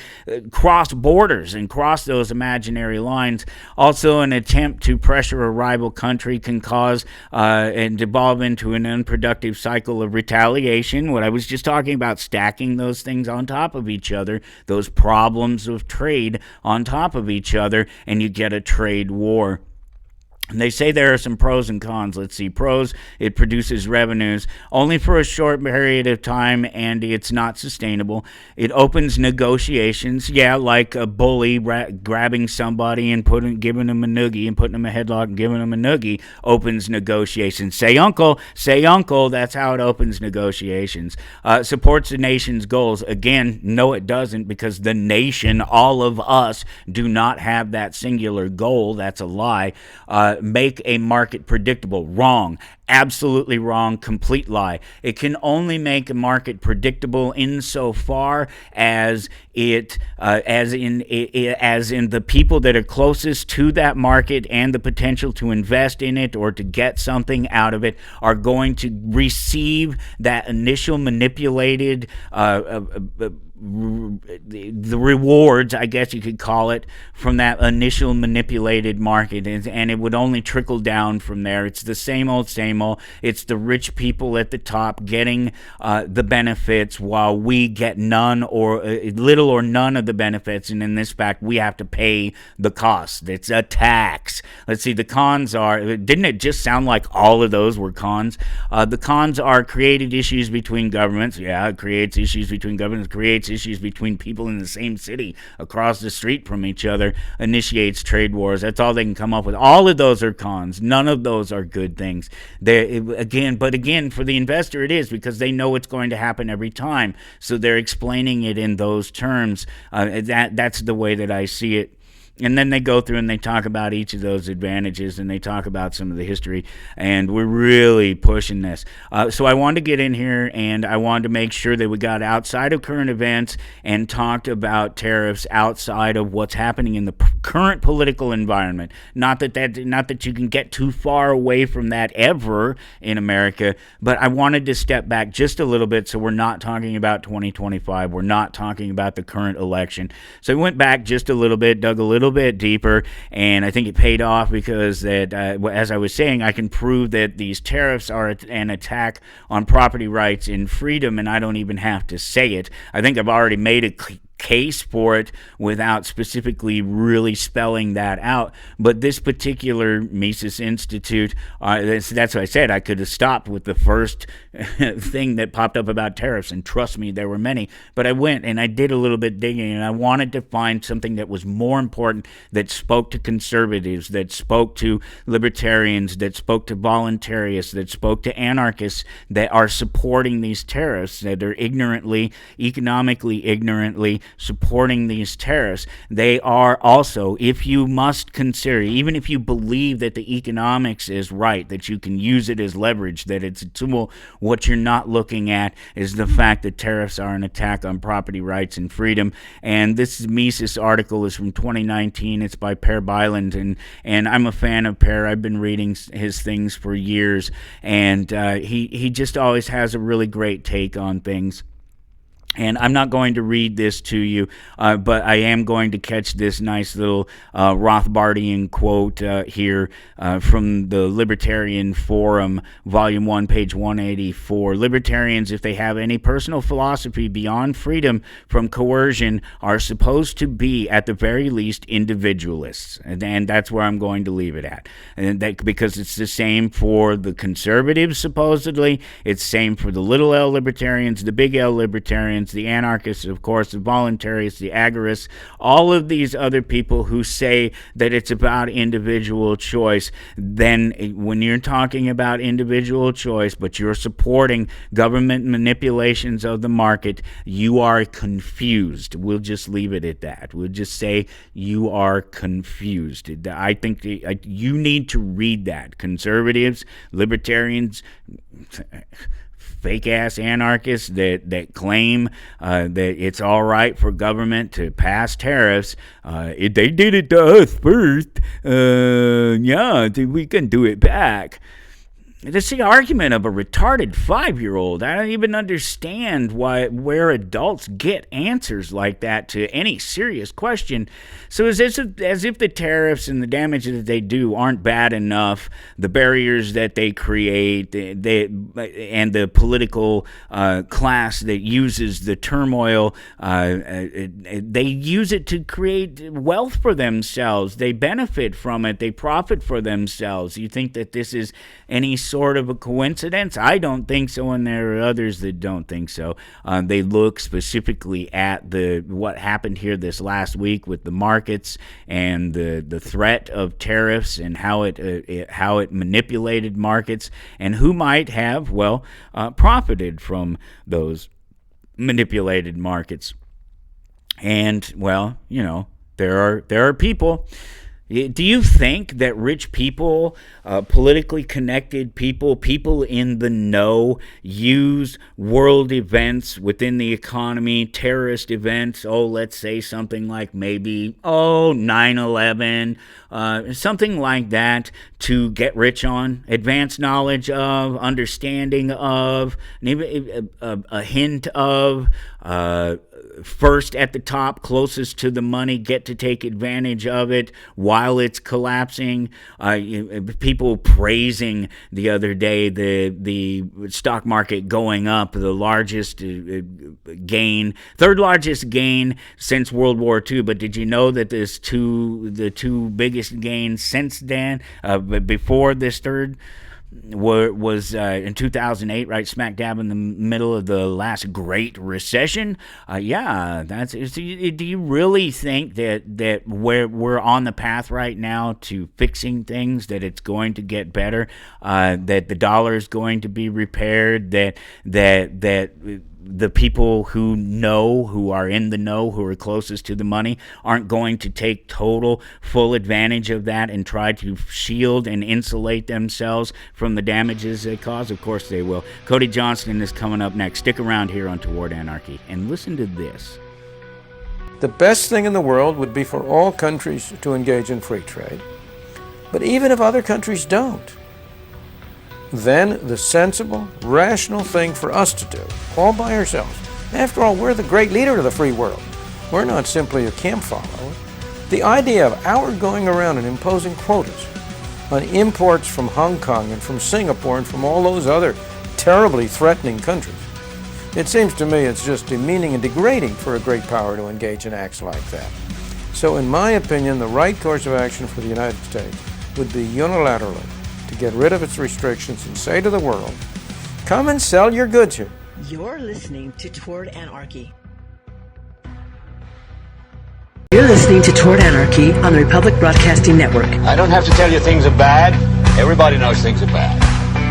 cross borders and cross those imaginary lines. Also, an attempt to pressure a rival country can cause and devolve into an unproductive cycle of retaliation. What I was just talking about, stacking those things on top of each other, those problems of trade on top of each other, and you get a trade war. And they say there are some pros and cons. Let's see. Pros, it produces revenues only for a short period of time, and it's not sustainable. It opens negotiations. Yeah, like a bully grabbing somebody and giving them a noogie and putting them in a headlock and giving them a noogie opens negotiations. Say uncle, that's how it opens negotiations. Supports the nation's goals. Again, no it doesn't, because the nation, all of us, do not have that singular goal. That's a lie. Make a market predictable. Wrong. Absolutely wrong. Complete lie. It can only make a market predictable insofar as as in the people that are closest to that market and the potential to invest in it or to get something out of it are going to receive that initial manipulated the rewards, I guess you could call it, from that initial manipulated market, and it would only trickle down from there. It's the same old. It's the rich people at the top getting the benefits, while we get none or little or none of the benefits, and in this fact, we have to pay the cost. It's a tax. Let's see, the cons are, didn't it just sound like all of those were cons? The cons are created issues between governments. Yeah, it creates issues between governments, creates issues between people in the same city across the street from each other, initiates trade wars. That's all they can come up with. All of those are cons. None of those are good things. Again, for the investor it is, because they know it's going to happen every time. So they're explaining it in those terms. That's the way that I see it. And then they go through and they talk about each of those advantages, and they talk about some of the history, and we're really pushing this. So I wanted to get in here, and I wanted to make sure that we got outside of current events and talked about tariffs outside of what's happening in the current political environment. Not that you can get too far away from that ever in America, but I wanted to step back just a little bit, so we're not talking about 2025. We're not talking about the current election. So I went back just a little bit, dug a little bit deeper, and I think it paid off because that, as I was saying, I can prove that these tariffs are an attack on property rights and freedom, and I don't even have to say it. I think I've already made a case for it without specifically really spelling that out. But this particular Mises Institute, that's what I said. I could have stopped with the first thing that popped up about tariffs, and trust me, there were many. But I went and I did a little bit digging, and I wanted to find something that was more important, that spoke to conservatives, that spoke to libertarians, that spoke to voluntarists, that spoke to anarchists that are supporting these tariffs, that are economically ignorantly supporting these tariffs. They are also, if you must consider, even if you believe that the economics is right, that you can use it as leverage, that it's a tool, what you're not looking at is the fact that tariffs are an attack on property rights and freedom. And this Mises article is from 2019. It's by Per Byland, and I'm a fan of Per. I've been reading his things for years, and he just always has a really great take on things. And I'm not going to read this to you, but I am going to catch this nice little Rothbardian quote here from the Libertarian Forum, Volume 1, page 184. Libertarians, if they have any personal philosophy beyond freedom from coercion, are supposed to be, at the very least, individualists. And that's where I'm going to leave it at. And because it's the same for the conservatives, supposedly. It's the same for the little L libertarians, the big L libertarians, the anarchists, of course, the voluntarists, the agorists, all of these other people who say that it's about individual choice. Then when you're talking about individual choice, but you're supporting government manipulations of the market, you are confused. We'll just leave it at that. We'll just say you are confused. I think you need to read that. Conservatives, libertarians, fake-ass anarchists that claim that it's all right for government to pass tariffs. They did it to us first. Yeah, we can do it back. That's the argument of a retarded 5-year-old. I don't even understand where adults get answers like that to any serious question. So as if the tariffs and the damage that they do aren't bad enough, the barriers that they create, and the political class that uses the turmoil, they use it to create wealth for themselves. They benefit from it. They profit for themselves. You think that this is any sort of a coincidence? I don't think so, and there are others that don't think so. They look specifically at what happened here this last week with the markets and the threat of tariffs and how it manipulated markets, and who might have profited from those manipulated markets. And there are people. Do you think that rich people, politically connected people in the know, use world events within the economy, terrorist events, let's say something like maybe, 9/11, something like that, to get rich on, advanced knowledge of, understanding of, maybe a hint of, first at the top, closest to the money, get to take advantage of it while it's collapsing. People praising the other day the stock market going up, the largest third largest gain since World War II. But did you know that the two biggest gains since then, before this third, was in 2008, right smack dab in the middle of the last Great Recession? Do you really think that we're on the path right now to fixing things, that it's going to get better, that the dollar is going to be repaired, that the people who are in the know, who are closest to the money, aren't going to take full advantage of that and try to shield and insulate themselves from the damages they cause? Of course they will. Cody Johnston is coming up next. Stick around here on Toward Anarchy and listen to this. The best thing in the world would be for all countries to engage in free trade. But even if other countries don't, then the sensible, rational thing for us to do, all by ourselves. After all, we're the great leader of the free world. We're not simply a camp follower. The idea of our going around and imposing quotas on imports from Hong Kong and from Singapore and from all those other terribly threatening countries, it seems to me it's just demeaning and degrading for a great power to engage in acts like that. So in my opinion, the right course of action for the United States would be unilaterally to get rid of its restrictions and say to the world, come and sell your goods here. You're listening to Toward Anarchy. You're listening to Toward Anarchy on the Republic Broadcasting Network. I don't have to tell you things are bad. Everybody knows things are bad.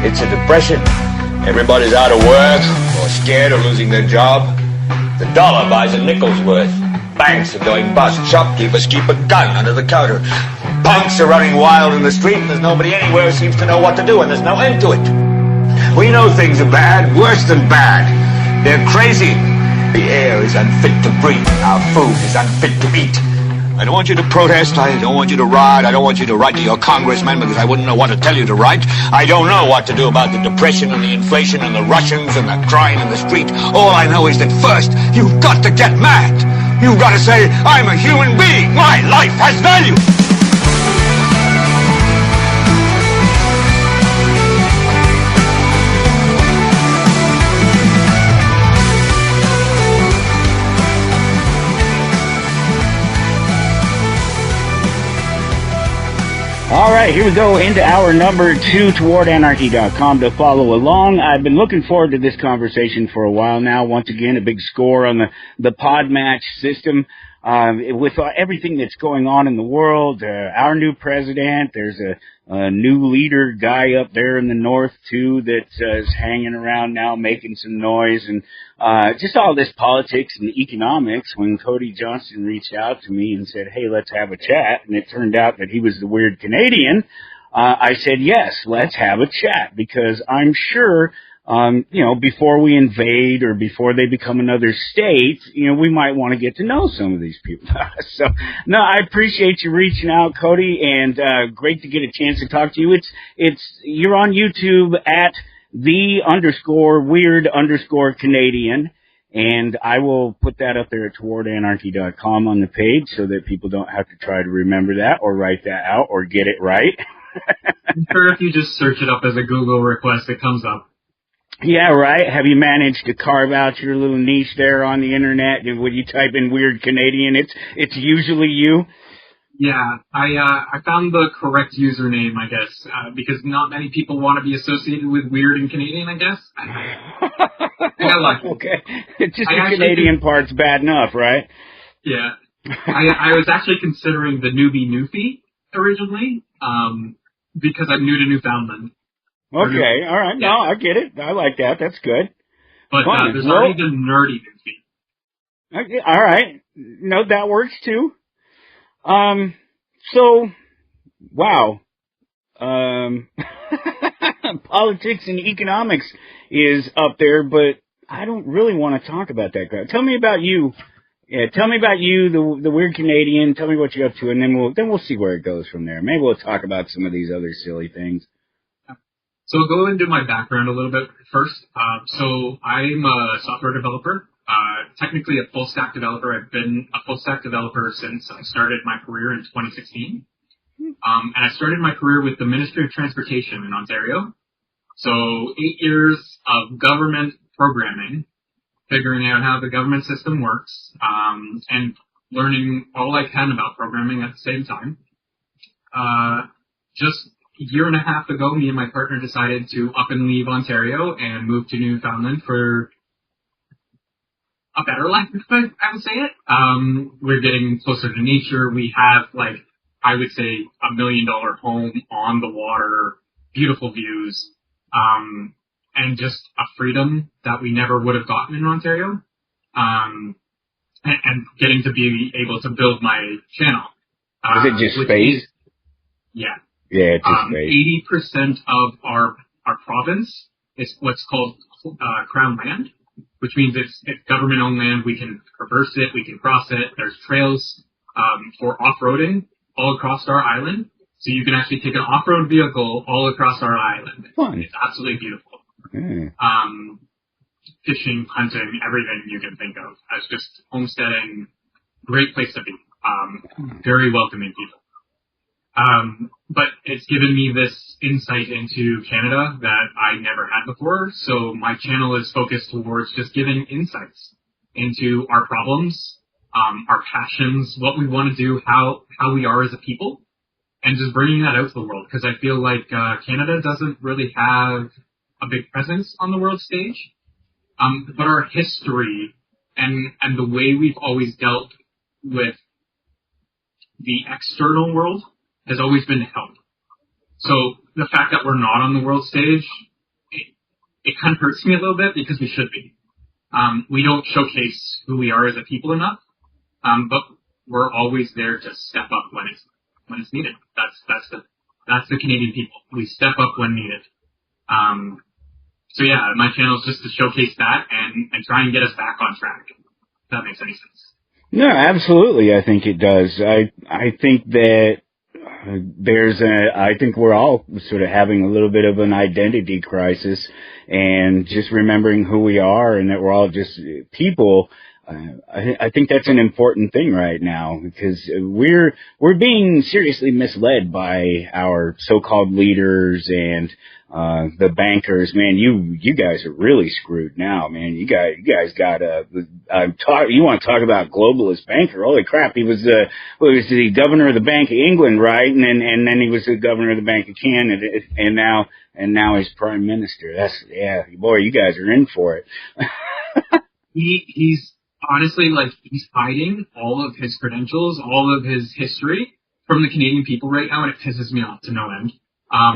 It's a depression. Everybody's out of work or scared of losing their job. The dollar buys a nickel's worth. Banks are going bust. Shopkeepers keep a gun under the counter. Punks are running wild in the street, and there's nobody anywhere who seems to know what to do, and there's no end to it. We know things are bad, worse than bad. They're crazy. The air is unfit to breathe. Our food is unfit to eat. I don't want you to protest. I don't want you to riot. I don't want you to write to your congressman because I wouldn't know what to tell you to write. I don't know what to do about the depression and the inflation and the Russians and the crime in the street. All I know is that first, you've got to get mad. You've got to say, I'm a human being. My life has value. All right, here we go into hour number 2, towardanarchy.com to follow along. I've been looking forward to this conversation for a while now. Once again, a big score on the pod match system. With everything that's going on in the world, our new president, there's a new leader guy up there in the north, too, that is hanging around now making some noise. And just all this politics and economics, when Cody Johnston reached out to me and said, hey, let's have a chat, and it turned out that he was the weird Canadian, I said, yes, let's have a chat, because I'm sure before we invade or before they become another state, we might want to get to know some of these people. So, no, I appreciate you reaching out, Cody, and great to get a chance to talk to you. You're on YouTube at _weird_Canadian, and I will put that up there at towardanarchy.com on the page so that people don't have to try to remember that or write that out or get it right. I'm sure if you just search it up as a Google request, it comes up. Yeah, right. Have you managed to carve out your little niche there on the internet? When you type in weird Canadian, it's usually you? Yeah, I found the correct username, I guess, because not many people want to be associated with weird and Canadian, I guess. I got lucky. Okay. It's just the Canadian part's bad enough, right? Yeah. I was actually considering the newbie Newfie originally, because I'm new to Newfoundland. Okay, all right. No, I get it. I like that. That's good. But there's already the nerdy Newfie. Okay, all right. No, that works too. So, wow. Politics and economics is up there, but I don't really want to talk about that crap. Tell me about you. Yeah, tell me about you, the weird Canadian. Tell me what you're up to, and then we'll see where it goes from there. Maybe we'll talk about some of these other silly things. So I'll go into my background a little bit first. So I'm a software developer, technically a full stack developer. I've been a full stack developer since I started my career in 2016. And I started my career with the Ministry of Transportation in Ontario. So 8 years of government programming, figuring out how the government system works, and learning all I can about programming at the same time. Just a year and a half ago, me and my partner decided to up and leave Ontario and move to Newfoundland for a better life, if I would say it. We're getting closer to nature. We have, I would say, $1 million home on the water, beautiful views, and just a freedom that we never would have gotten in Ontario, and getting to be able to build my channel. Is it just space? Yeah. Yeah, it's just space. 80% of our province is what's called Crown land, which means it's government-owned land. We can traverse it, we can cross it. There's trails for off-roading all across our island. So you can actually take an off-road vehicle all across our island. Fun. It's absolutely beautiful. Mm. Fishing, hunting, everything you can think of. As just homesteading, great place to be. Very welcoming people. But it's given me this insight into Canada that I never had before. So my channel is focused towards just giving insights into our problems, our passions, what we want to do, how we are as a people, and just bringing that out to the world. Because I feel like Canada doesn't really have a big presence on the world stage. But our history and the way we've always dealt with the external world has always been to help. So the fact that we're not on the world stage, it kind of hurts me a little bit because we should be. We don't showcase who we are as a people enough, but we're always there to step up when it's needed. That's the Canadian people. We step up when needed. So yeah, my channel is just to showcase that and try and get us back on track. If that makes any sense. No, absolutely. I think it does. I think that I think we're all sort of having a little bit of an identity crisis and just remembering who we are and that we're all just people. I think that's an important thing right now because we're being seriously misled by our so-called leaders and the bankers. Man, you guys are really screwed now, man. You guys got you want to talk about globalist banker? Holy crap! He was the governor of the Bank of England, right? And then he was the governor of the Bank of Canada, and now he's prime minister. Boy, you guys are in for it. He's honestly, he's hiding all of his credentials, all of his history from the Canadian people right now, and it pisses me off to no end.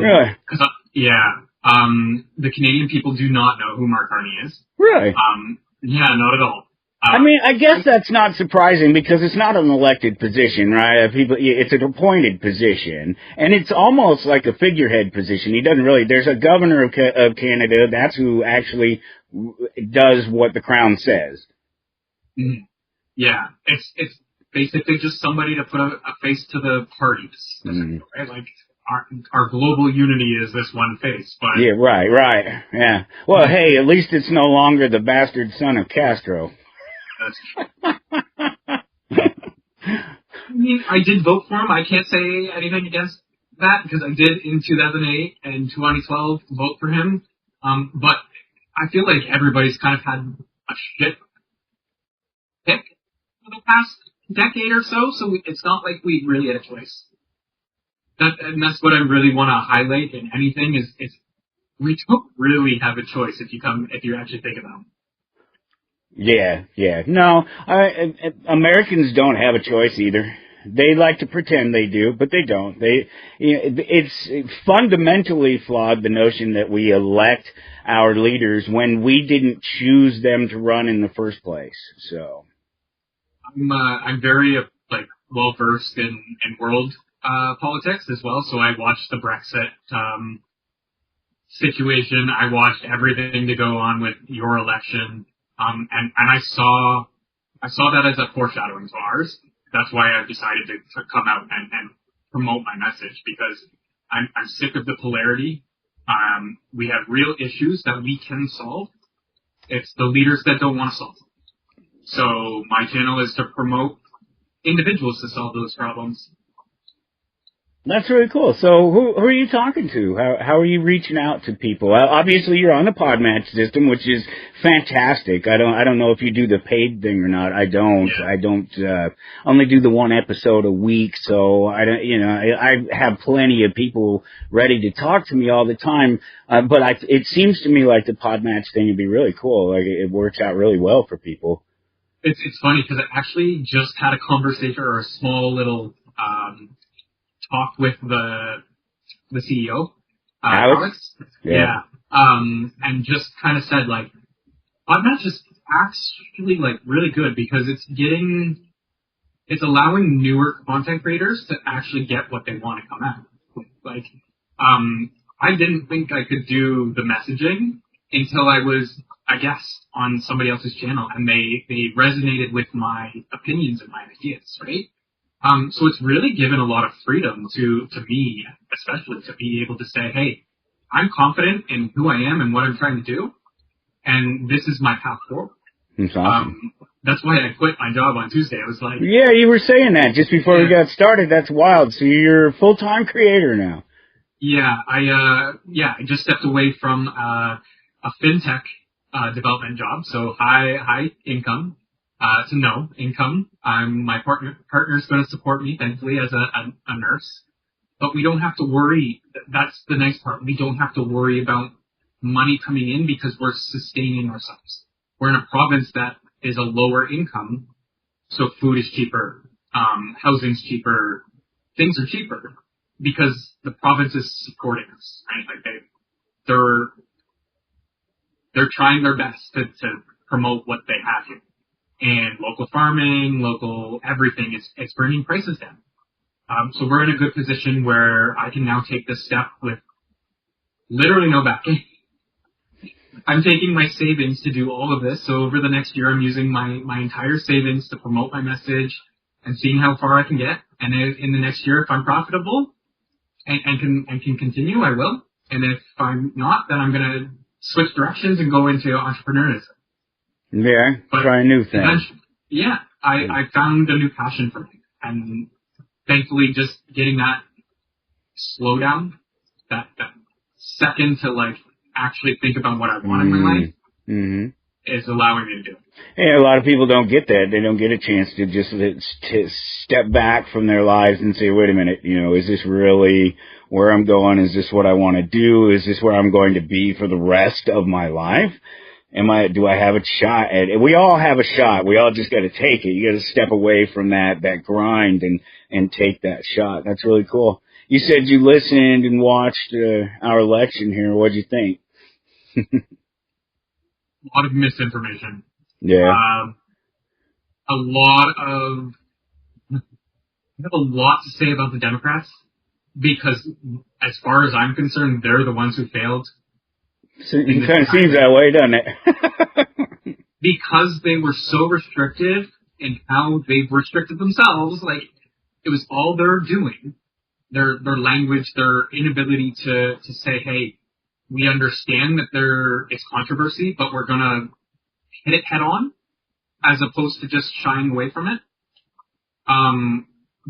Really? Because, the Canadian people do not know who Mark Carney is. Really? Yeah, not at all. I mean, I guess that's not surprising because it's not an elected position, right? It's an appointed position, and it's almost like a figurehead position. He doesn't really. There's a governor of Canada. That's who actually does what the Crown says. Mm-hmm. Yeah, it's basically just somebody to put a face to the parties. Mm-hmm. Right? Like our global unity is this one face, but yeah, right, yeah. Well, hey, at least it's no longer the bastard son of Castro. That's I mean, I did vote for him. I can't say anything against that because I did in 2008 and 2012 vote for him. But I feel like everybody's kind of had a shit pick for the past decade or so, so it's not like we really had a choice. And that's what I really want to highlight in anything is we don't really have a choice if you actually think about it. Yeah. No, Americans don't have a choice either. They like to pretend they do, but they don't. It's fundamentally flawed, the notion that we elect our leaders when we didn't choose them to run in the first place. So I'm very well versed in world politics as well. So I watched the Brexit situation. I watched everything to go on with your election. And I saw that as a foreshadowing to ours. That's why I've decided to come out and promote my message because I'm sick of the polarity. We have real issues that we can solve. It's the leaders that don't want to solve them. So my channel is to promote individuals to solve those problems. That's really cool. So who are you talking to? How are you reaching out to people? Obviously you're on the Podmatch system, which is fantastic. I don't know if you do the paid thing or not. I don't. Yeah. I don't only do the one episode a week, so I have plenty of people ready to talk to me all the time. But it seems to me like the Podmatch thing would be really cool. Like it works out really well for people. It's funny because I actually just had a conversation or a small little talk with the CEO, Alex. Yeah. And just kind of said Podmatch is actually really good because it's allowing newer content creators to actually get what they want to come at. I didn't think I could do the messaging until I was a guest on somebody else's channel, and they resonated with my opinions and my ideas, right? So it's really given a lot of freedom to me, especially, to be able to say, hey, I'm confident in who I am and what I'm trying to do, and this is my path forward. That's awesome. That's why I quit my job on Tuesday. I was like... Yeah, you were saying that just before we got started. That's wild. So you're a full-time creator now. Yeah, I just stepped away from a fintech development job, so high income to no income. My partner's going to support me, thankfully, as a nurse. But we don't have to worry. That's the nice part. We don't have to worry about money coming in because we're sustaining ourselves. We're in a province that is a lower income, so food is cheaper, housing's cheaper, things are cheaper because the province is supporting us, right? Like they're trying their best to promote what they have here. And local farming, local everything, it's bringing prices down. So we're in a good position where I can now take this step with literally no backing. I'm taking my savings to do all of this. So over the next year, I'm using my entire savings to promote my message and seeing how far I can get. And in the next year, if I'm profitable and can continue, I will. And if I'm not, then I'm going to switch directions and go into entrepreneurship. Yeah, try a new thing. Yeah, I found a new passion for me. And thankfully, just getting that slowdown, that second to like actually think about what I want in my life is allowing me to do it. Yeah, a lot of people don't get that. They don't get a chance to just to step back from their lives and say, wait a minute, is this really where I'm going? Is this what I want to do? Is this where I'm going to be for the rest of my life? Do I have a shot at it? We all have a shot. We all just got to take it. You got to step away from that grind and take that shot. That's really cool. You said you listened and watched our election here. What'd you think? A lot of misinformation. Yeah. I have a lot to say about the Democrats because, as far as I'm concerned, they're the ones who failed. So it kind of seems that way, doesn't it? Because they were so restrictive in how they've restricted themselves, like it was all they're doing. Their language, their inability to say, hey, we understand that there is controversy, but we're gonna hit it head on, as opposed to just shying away from it.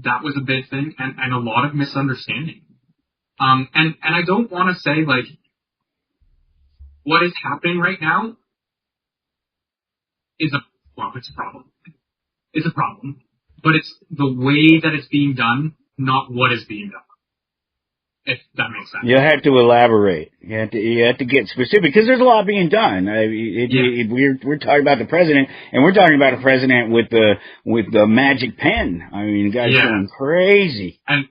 That was a big thing, and a lot of misunderstanding. And I don't want to say like what is happening right now it's a problem. It's a problem, but it's the way that it's being done, not what is being done. If that makes sense. You have to elaborate. You have to get specific because there's a lot being done. We're talking about the president, and we're talking about a president with the magic pen. I mean, the guy's going crazy. And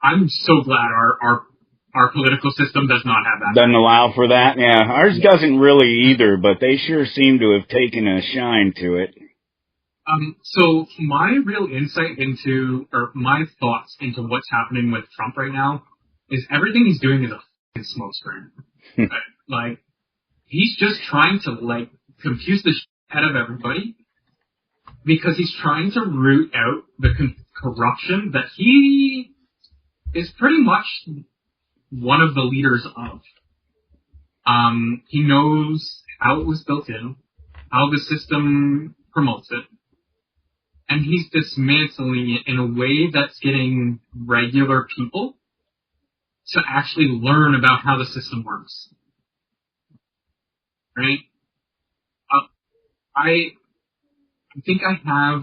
I'm so glad our political system does not have that. Doesn't allow for that. Yeah, ours doesn't really either, but they sure seem to have taken a shine to it. So my real insight into, or my thoughts into what's happening with Trump right now is everything he's doing is a f***ing smokescreen. Like, he's just trying to, like, confuse the shit out of everybody because he's trying to root out the corruption that he is pretty much one of the leaders of. He knows how it was built in, how the system promotes it, and he's dismantling it in a way that's getting regular people to actually learn about how the system works. Right? I think I have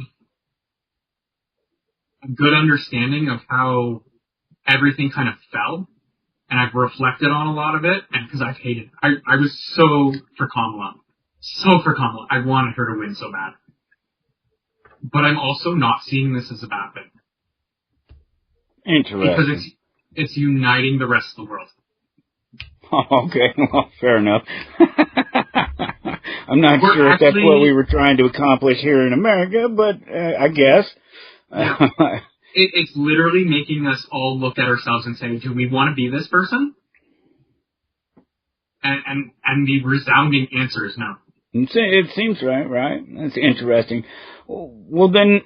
a good understanding of how everything kind of fell, and I've reflected on a lot of it, and because I've hated it. I was so for Kamala. I wanted her to win so bad. But I'm also not seeing this as a bad thing. Interesting. Because it's uniting the rest of the world. Oh, okay, well, fair enough. I'm not sure if that's what we were trying to accomplish here in America, but I guess. Yeah. It's literally making us all look at ourselves and say, do we want to be this person? And the resounding answer is no. It seems right? That's interesting. Well, then,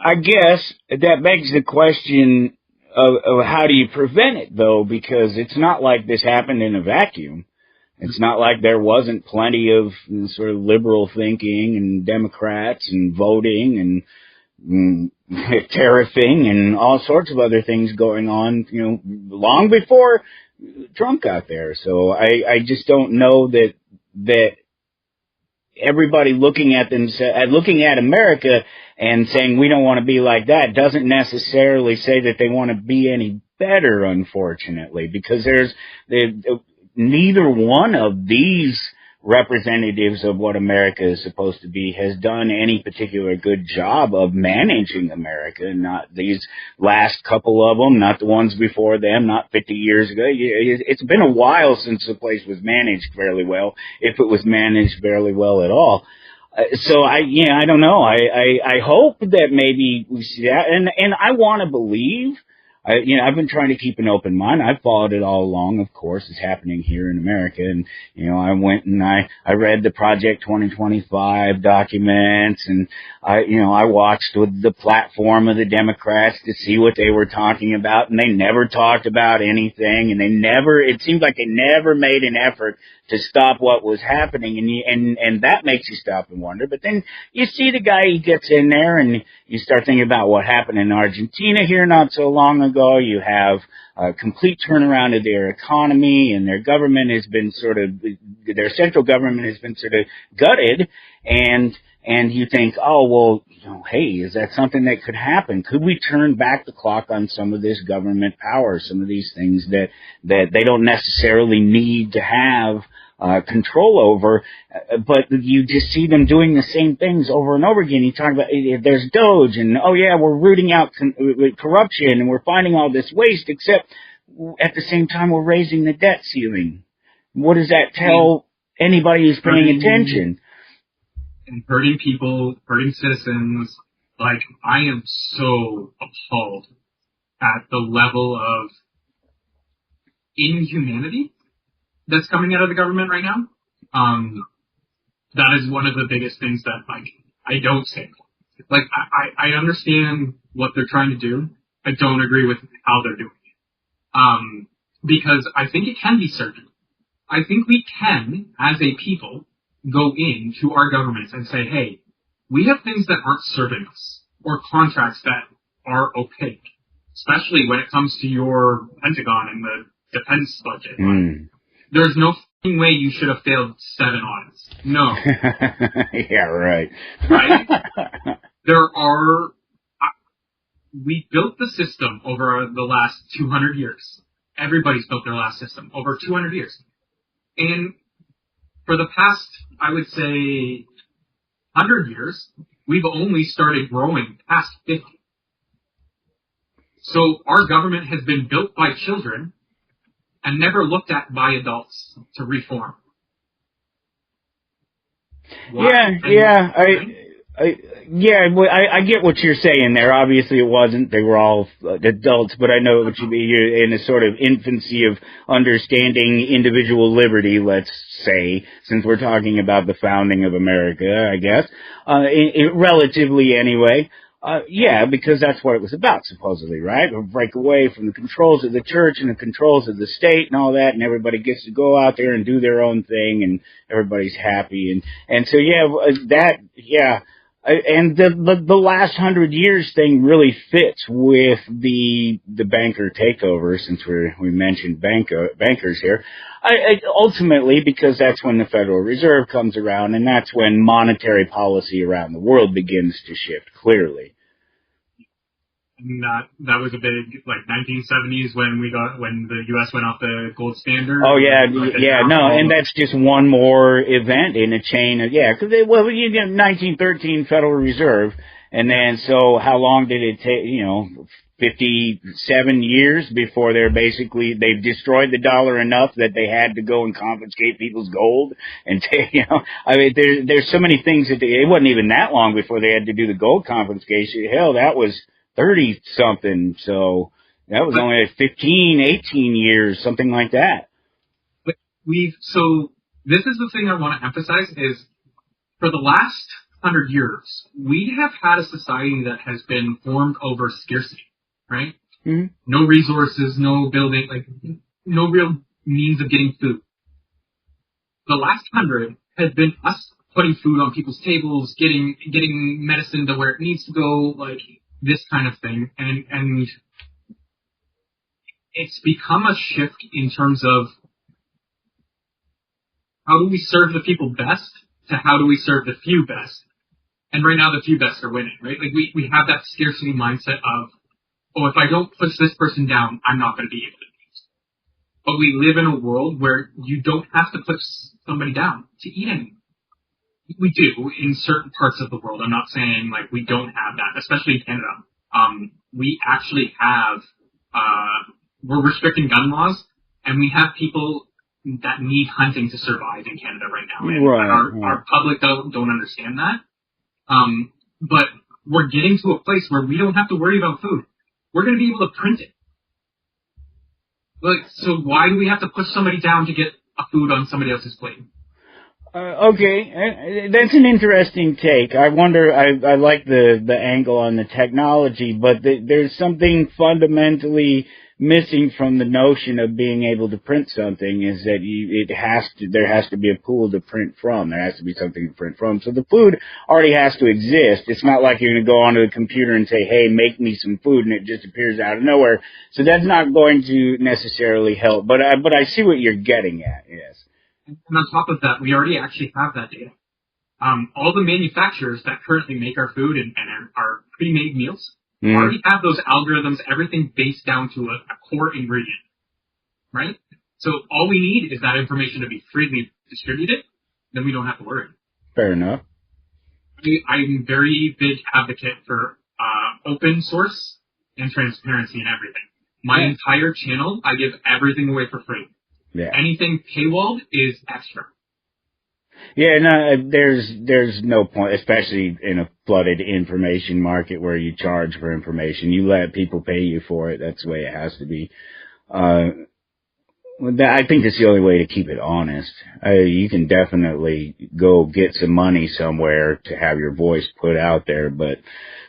I guess that begs the question of how do you prevent it, though, because it's not like this happened in a vacuum. It's not like there wasn't plenty of sort of liberal thinking and Democrats and voting and tariffing and all sorts of other things going on, long before Trump got there. So I just don't know that everybody looking at America and saying we don't want to be like that doesn't necessarily say that they want to be any better, unfortunately, because neither one of these representatives of what America is supposed to be has done any particular good job of managing America. Not these last couple of them, not the ones before them, not 50 years ago. It's been a while since the place was managed fairly well, if it was managed fairly well at all. So I don't know. I hope that maybe we see that, and I want to believe. I've been trying to keep an open mind. I've followed it all along, of course. It's happening here in America. And, I went and I read the Project 2025 documents, and I watched with the platform of the Democrats to see what they were talking about, and they never talked about anything, and it seemed like they never made an effort to stop what was happening, and that makes you stop and wonder. But then you see the guy, he gets in there, and you start thinking about what happened in Argentina here not so long ago. You have a complete turnaround of their economy, and their government has been their central government has been sort of gutted, and you think, oh, well, hey, is that something that could happen? Could we turn back the clock on some of this government power, some of these things that they don't necessarily need to have control over, but you just see them doing the same things over and over again. You talk about there's Doge, and oh yeah, we're rooting out corruption, and we're finding all this waste, except at the same time we're raising the debt ceiling. What does that tell anybody who's paying attention? And hurting people, hurting citizens. Like, I am so appalled at the level of inhumanity that's coming out of the government right now. That is one of the biggest things that, like, I don't say. Like, I understand what they're trying to do. I don't agree with how they're doing it. Because I think it can be serving. I think we can, as a people, go into our governments and say, hey, we have things that aren't serving us, or contracts that are opaque, especially when it comes to your Pentagon and the defense budget. Like, there's no way you should have failed 7 audits. No. Yeah, right. Right? We built the system over the last 200 years. Everybody's built their last system over 200 years. And for the past, I would say, 100 years, we've only started growing past 50. So our government has been built by children and never looked at by adults to reform. I get what you're saying there. Obviously, it wasn't. They were all adults, but I know what you mean. You're in a sort of infancy of understanding individual liberty, let's say, since we're talking about the founding of America, I guess. Relatively, anyway. Because that's what it was about, supposedly, right? Or break away from the controls of the church and the controls of the state and all that, and everybody gets to go out there and do their own thing, and everybody's happy. And so, and the last 100 years thing really fits with the banker takeover, since we mentioned bankers here. Ultimately, because that's when the Federal Reserve comes around, and that's when monetary policy around the world begins to shift clearly. That was a big, like, 1970s when the U.S. went off the gold standard. Oh yeah, and that's just one more event in a chain of, because you get 1913 Federal Reserve, and then so how long did it take? 57 years before they've destroyed the dollar enough that they had to go and confiscate people's gold and there's so many things that it wasn't even that long before they had to do the gold confiscation. Hell, that was 30 something, so that was only 15, 18 years, something like that. But so this is the thing I want to emphasize is for the last 100 years, we have had a society that has been formed over scarcity, right? Mm-hmm. No resources, no building, like no real means of getting food. The last 100 has been us putting food on people's tables, getting medicine to where it needs to go, like this kind of thing, and it's become a shift in terms of how do we serve the people best to how do we serve the few best. And right now the few best are winning, right? Like we have that scarcity mindset of, oh, if I don't push this person down, I'm not going to be able to eat. But we live in a world where you don't have to push somebody down to eat anything. We do in certain parts of the world. I'm not saying like we don't have that, especially in Canada. We actually have, we're restricting gun laws, and we have people that need hunting to survive in Canada right now. And our public don't understand that. But we're getting to a place where we don't have to worry about food. We're going to be able to print it. Like, so why do we have to push somebody down to get a food on somebody else's plate? Okay, that's an interesting take. I wonder, I like the angle on the technology, but there's something fundamentally missing from the notion of being able to print something is that there has to be a pool to print from. There has to be something to print from. So the food already has to exist. It's not like you're going to go onto the computer and say, hey, make me some food, and it just appears out of nowhere. So that's not going to necessarily help. But I see what you're getting at, yes. And on top of that, we already actually have that data. All the manufacturers that currently make our food and our pre-made meals already have those algorithms, everything based down to a core ingredient, right? So all we need is that information to be freely distributed, then we don't have to worry. Fair enough. I'm very big advocate for open source and transparency in everything. My entire channel, I give everything away for free. Yeah. Anything paywalled is extra. Yeah, no, there's no point, especially in a flooded information market where you charge for information. You let people pay you for it. That's the way it has to be. I think that's the only way to keep it honest. You can definitely go get some money somewhere to have your voice put out there, but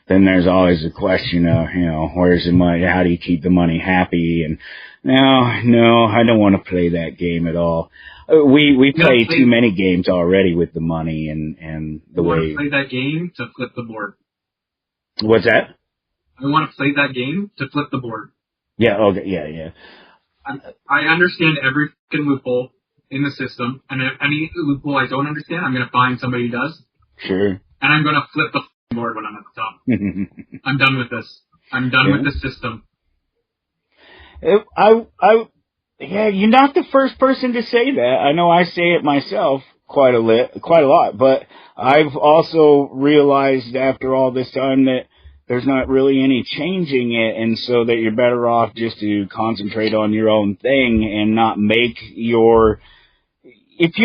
then there's always the question of, where's the money? How do you keep the money happy? And no, I don't want to play that game at all. We play too many games already with the money and the way. I want to play that game to flip the board. What's that? I want to play that game to flip the board. Yeah. Okay. Yeah. I understand every fucking loophole in the system, and if any loophole I don't understand, I'm going to find somebody who does. Sure. And I'm going to flip the board when I'm at the top. I'm done with this. I'm done with this system. Yeah, you're not the first person to say that. I know I say it myself quite a lot, but I've also realized after all this time that there's not really any changing it, and so that you're better off just to concentrate on your own thing and not make if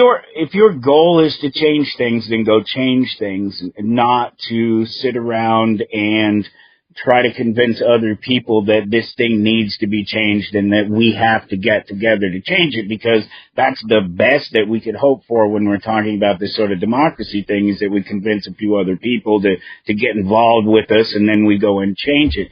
your goal is to change things, then go change things, not to sit around and try to convince other people that this thing needs to be changed and that we have to get together to change it, because that's the best that we could hope for when we're talking about this sort of democracy thing, is that we convince a few other people to get involved with us, and then we go and change it.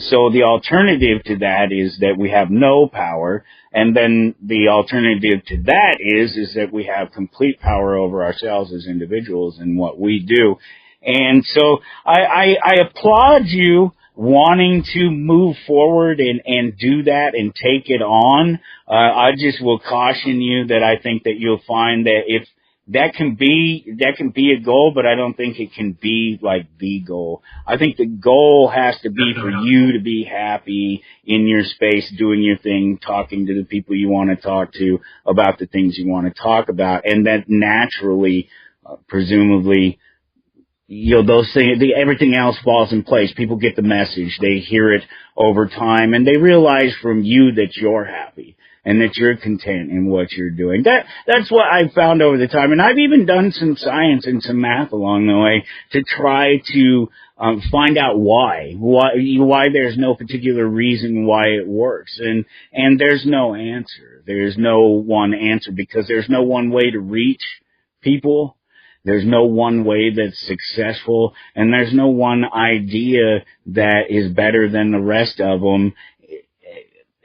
So the alternative to that is that we have no power, and then the alternative to that is that we have complete power over ourselves as individuals and what we do. And so I applaud you wanting to move forward and do that and take it on. I just will caution you that I think that you'll find that if that can be a goal, but I don't think it can be like the goal. I think the goal has to be for you to be happy in your space, doing your thing, talking to the people you want to talk to about the things you want to talk about, and that naturally, presumably, those things, everything else falls in place. People get the message. They hear it over time, and they realize from you that you're happy and that you're content in what you're doing. That's what I've found over the time. And I've even done some science and some math along the way to try to find out why there's no particular reason why it works. And there's no answer. There's no one answer, because there's no one way to reach people. There's no one way that's successful, and there's no one idea that is better than the rest of them,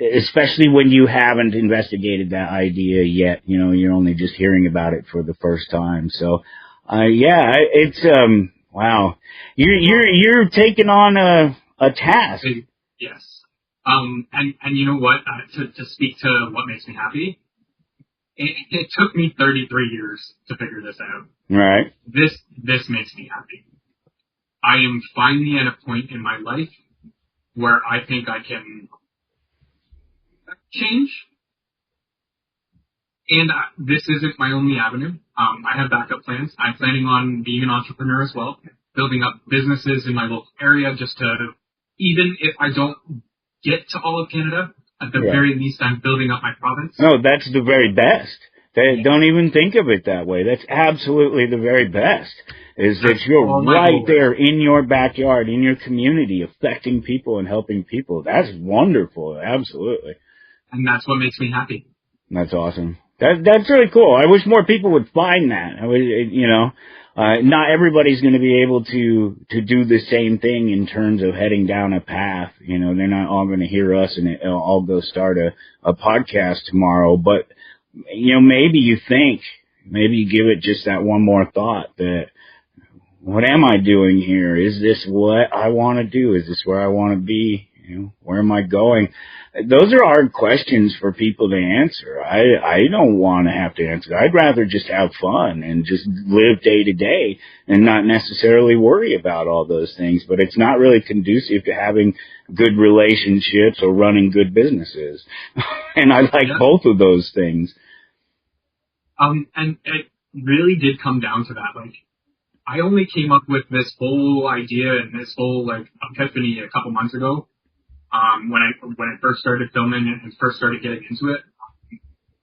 especially when you haven't investigated that idea yet. You know, you're only just hearing about it for the first time. So, it's, wow. You're taking on a task. Yes. And you know what? To speak to what makes me happy, it took me 33 years to figure this out. Right. This makes me happy. I am finally at a point in my life where I think I can change. And this isn't my only avenue. I have backup plans. I'm planning on being an entrepreneur as well, building up businesses in my local area just to, even if I don't get to all of Canada, at the very least I'm building up my province. No, that's the very best. Don't even think of it that way. That's absolutely the very best, is that you're right there in your backyard, in your community, affecting people and helping people. That's wonderful. Absolutely. And that's what makes me happy. That's awesome. That's really cool. I wish more people would find that. Not everybody's going to be able to do the same thing in terms of heading down a path. You know, they're not all going to hear us and all go start a podcast tomorrow. But, you know, maybe you give it just that one more thought that, what am I doing here? Is this what I want to do? Is this where I want to be? You know, where am I going? Those are hard questions for people to answer. I don't want to have to answer. I'd rather just have fun and just live day to day and not necessarily worry about all those things. But it's not really conducive to having good relationships or running good businesses. And I like both of those things. And it really did come down to that. Like, I only came up with this whole idea and this whole epiphany a couple months ago. When I first started filming and first started getting into it.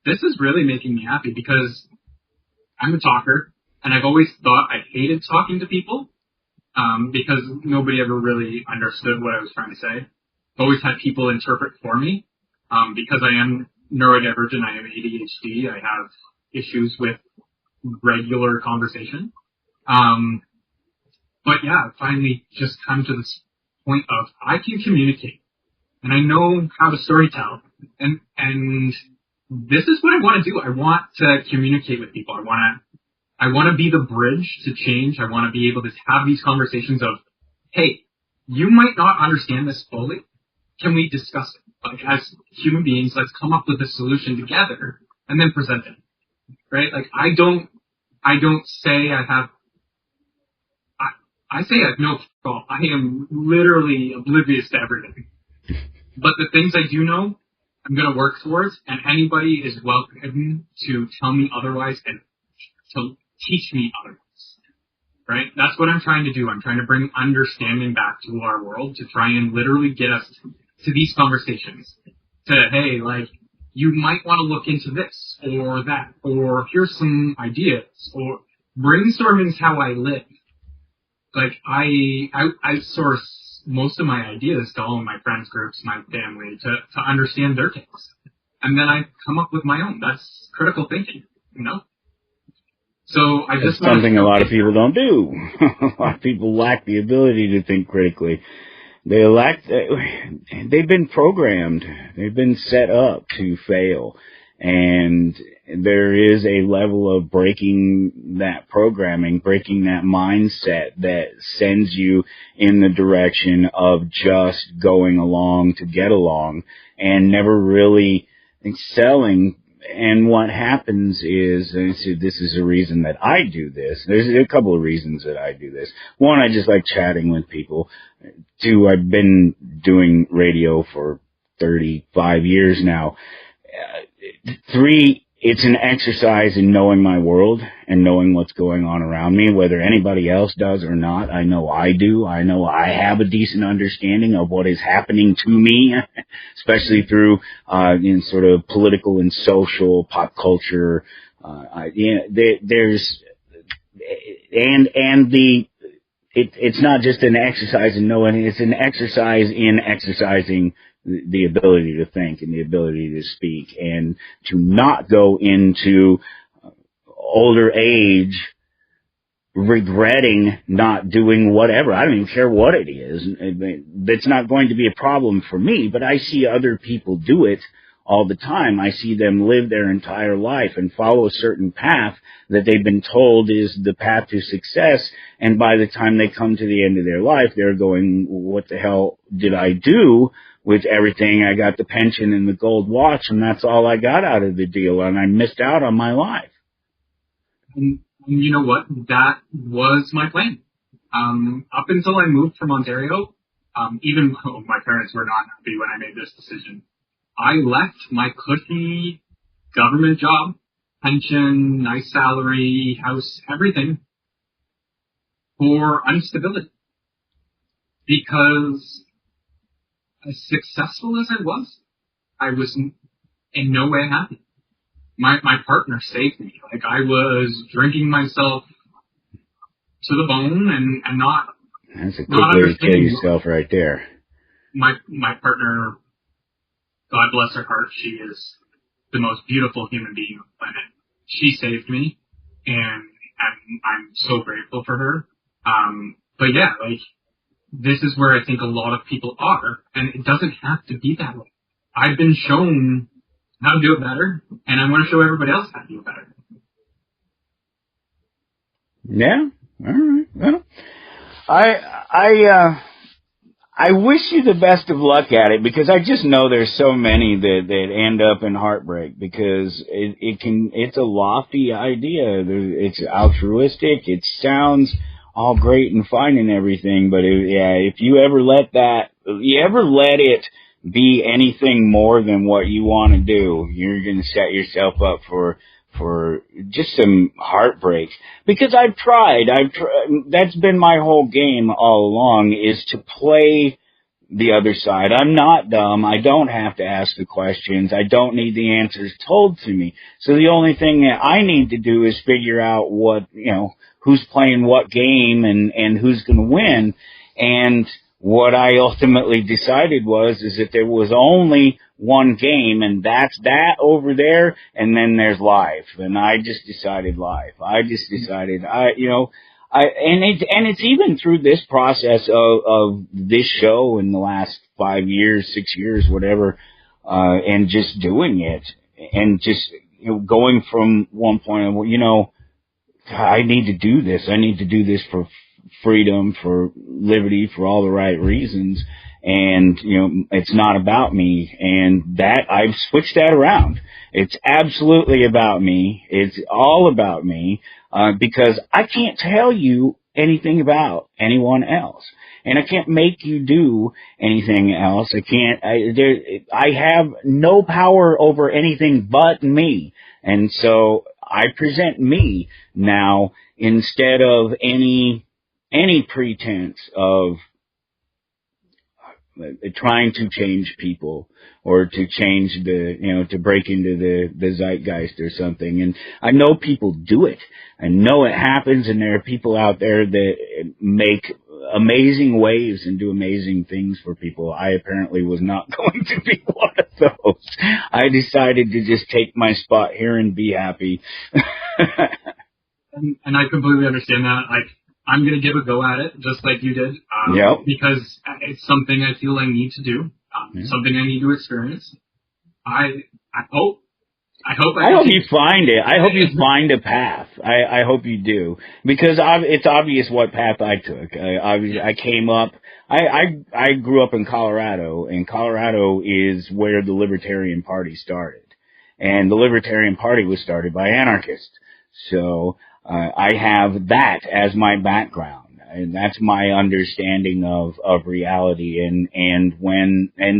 This is really making me happy because I'm a talker, and I've always thought I hated talking to people, because nobody ever really understood what I was trying to say. I've always had people interpret for me, because I am neurodivergent, I have ADHD, I have issues with regular conversation. But yeah, I've finally just come to this point of I can communicate. And I know how to storytell. And this is what I want to do. I want to communicate with people. I want to be the bridge to change. I want to be able to have these conversations of, hey, you might not understand this fully. Can we discuss it? Like, as human beings, let's come up with a solution together and then present it. Right? Like, I don't say I say I have no fault. I am literally oblivious to everything. But the things I do know, I'm going to work towards, and anybody is welcome to tell me otherwise and to teach me otherwise. Right? That's what I'm trying to do. I'm trying to bring understanding back to our world to try and literally get us to these conversations. To, hey, like, you might want to look into this or that, or here's some ideas, or brainstorming is how I live. Like, I source most of my ideas to all of my friends groups, my family, to understand their takes. And then I come up with my own. That's critical thinking, you know? So I just... That's something a lot of people don't do. A lot of people lack the ability to think critically. They've been programmed. They've been set up to fail. And there is a level of breaking that programming, breaking that mindset that sends you in the direction of just going along to get along and never really excelling. And what happens is, this is a reason that I do this. There's a couple of reasons that I do this. One, I just like chatting with people. Two, I've been doing radio for 35 years now. Three, it's an exercise in knowing my world and knowing what's going on around me, whether anybody else does or not. I know I do. I know I have a decent understanding of what is happening to me, especially through in sort of political and social pop culture. It's not just an exercise in knowing; it's an exercise in exercising the ability to think and the ability to speak, and to not go into older age regretting not doing whatever. I don't even care what it is. That's not going to be a problem for me, but I see other people do it all the time. I see them live their entire life and follow a certain path that they've been told is the path to success, and by the time they come to the end of their life, they're going, what the hell did I do with everything? I got the pension and the gold watch, and that's all I got out of the deal, and I missed out on my life. And you know what? That was my plan. Up until I moved from Ontario, even though my parents were not happy when I made this decision, I left my cushy government job, pension, nice salary, house, everything, for instability. Because as successful as I was in no way happy. My partner saved me. Like, I was drinking myself to the bone and not. That's a good way to kill yourself right there. My partner, God bless her heart, she is the most beautiful human being on the planet. She saved me, and I'm so grateful for her. But yeah, like, this is where I think a lot of people are, and it doesn't have to be that way. I've been shown how to do it better, and I want to show everybody else how to do it better. Yeah, all right. Well, I wish you the best of luck at it, because I just know there's so many that end up in heartbreak, because it's a lofty idea. It's altruistic. It sounds all great and fine and everything, but if you ever let it be anything more than what you want to do, you're going to set yourself up for just some heartbreak. Because I've tried, that's been my whole game all along, is to play the other side. I'm not dumb. I don't have to ask the questions. I don't need the answers told to me. So the only thing that I need to do is figure out who's playing what game and who's going to win. And what I ultimately decided is that there was only one game, and that's that over there, and then there's life. And I just decided life. I just decided, it's even through this process of this show in the last 5 years, 6 years, whatever, and just doing it, and just going from one point of, I need to do this. I need to do this for freedom, for liberty, for all the right reasons. And, it's not about me. And that, I've switched that around. It's absolutely about me. It's all about me, because I can't tell you anything about anyone else. And I can't make you do anything else. I have no power over anything but me. And so I present me now instead of any pretense of trying to change people or to change to break into the zeitgeist or something. And I know people do it. I know it happens, and there are people out there that make amazing waves and do amazing things for people. I apparently was not going to be one of those. I decided to just take my spot here and be happy. And I completely understand that. Like, I'm going to give a go at it, just like you did, because it's something I feel I need to do, something I need to experience. I hope you find it. I hope you find a path. I hope you do, because it's obvious what path I took. I came up. I grew up in Colorado, and Colorado is where the Libertarian Party started, and the Libertarian Party was started by anarchists. So I have that as my background, and that's my understanding of reality, and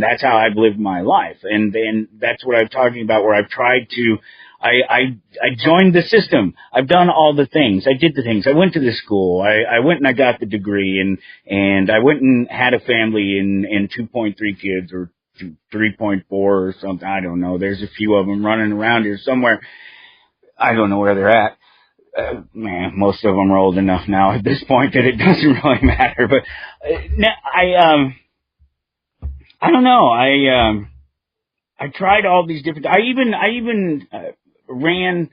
that's how I've lived my life. And then that's what I'm talking about, where I've tried to, I joined the system. I've done all the things. I did the things. I went to the school. I went and I got the degree, and I went and had a family and 2.3 kids, or 3.4 or something. I don't know. There's a few of them running around here somewhere. I don't know where they're at. Most of them are old enough now at this point that it doesn't really matter. But I don't know. I tried all these different. I even ran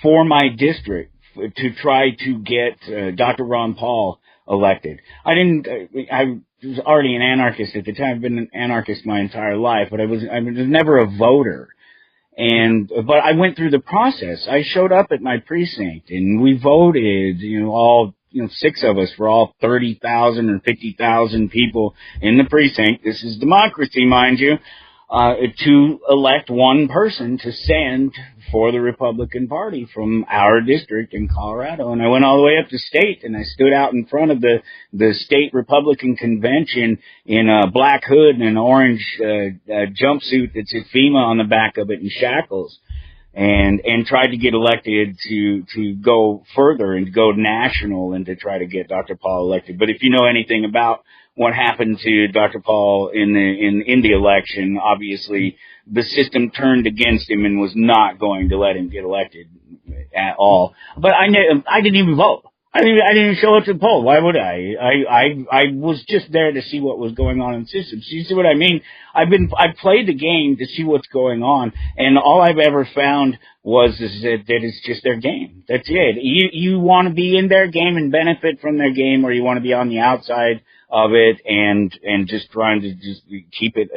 for my district to try to get Dr. Ron Paul elected. I was already an anarchist at the time. I've been an anarchist my entire life, but I was never a voter. But I went through the process. I showed up at my precinct and we voted, all, 6 of us for all 30,000 or 50,000 people in the precinct. This is democracy, mind you, to elect one person to send for the Republican Party from our district in Colorado. And I went all the way up to state, and I stood out in front of the state Republican convention in a black hood and an orange jumpsuit that's at FEMA on the back of it and shackles, and tried to get elected to go further and go national and to try to get Dr. Paul elected. But if you know anything about what happened to Dr. Paul in the election, obviously the system turned against him and was not going to let him get elected at all. But I didn't even vote. I didn't even show up to the poll. Why would I? I was just there to see what was going on in the system. So you see what I mean? I've played the game to see what's going on, and all I've ever found is that it's just their game. That's it. You want to be in their game and benefit from their game, or you want to be on the outside of it and just trying to just keep it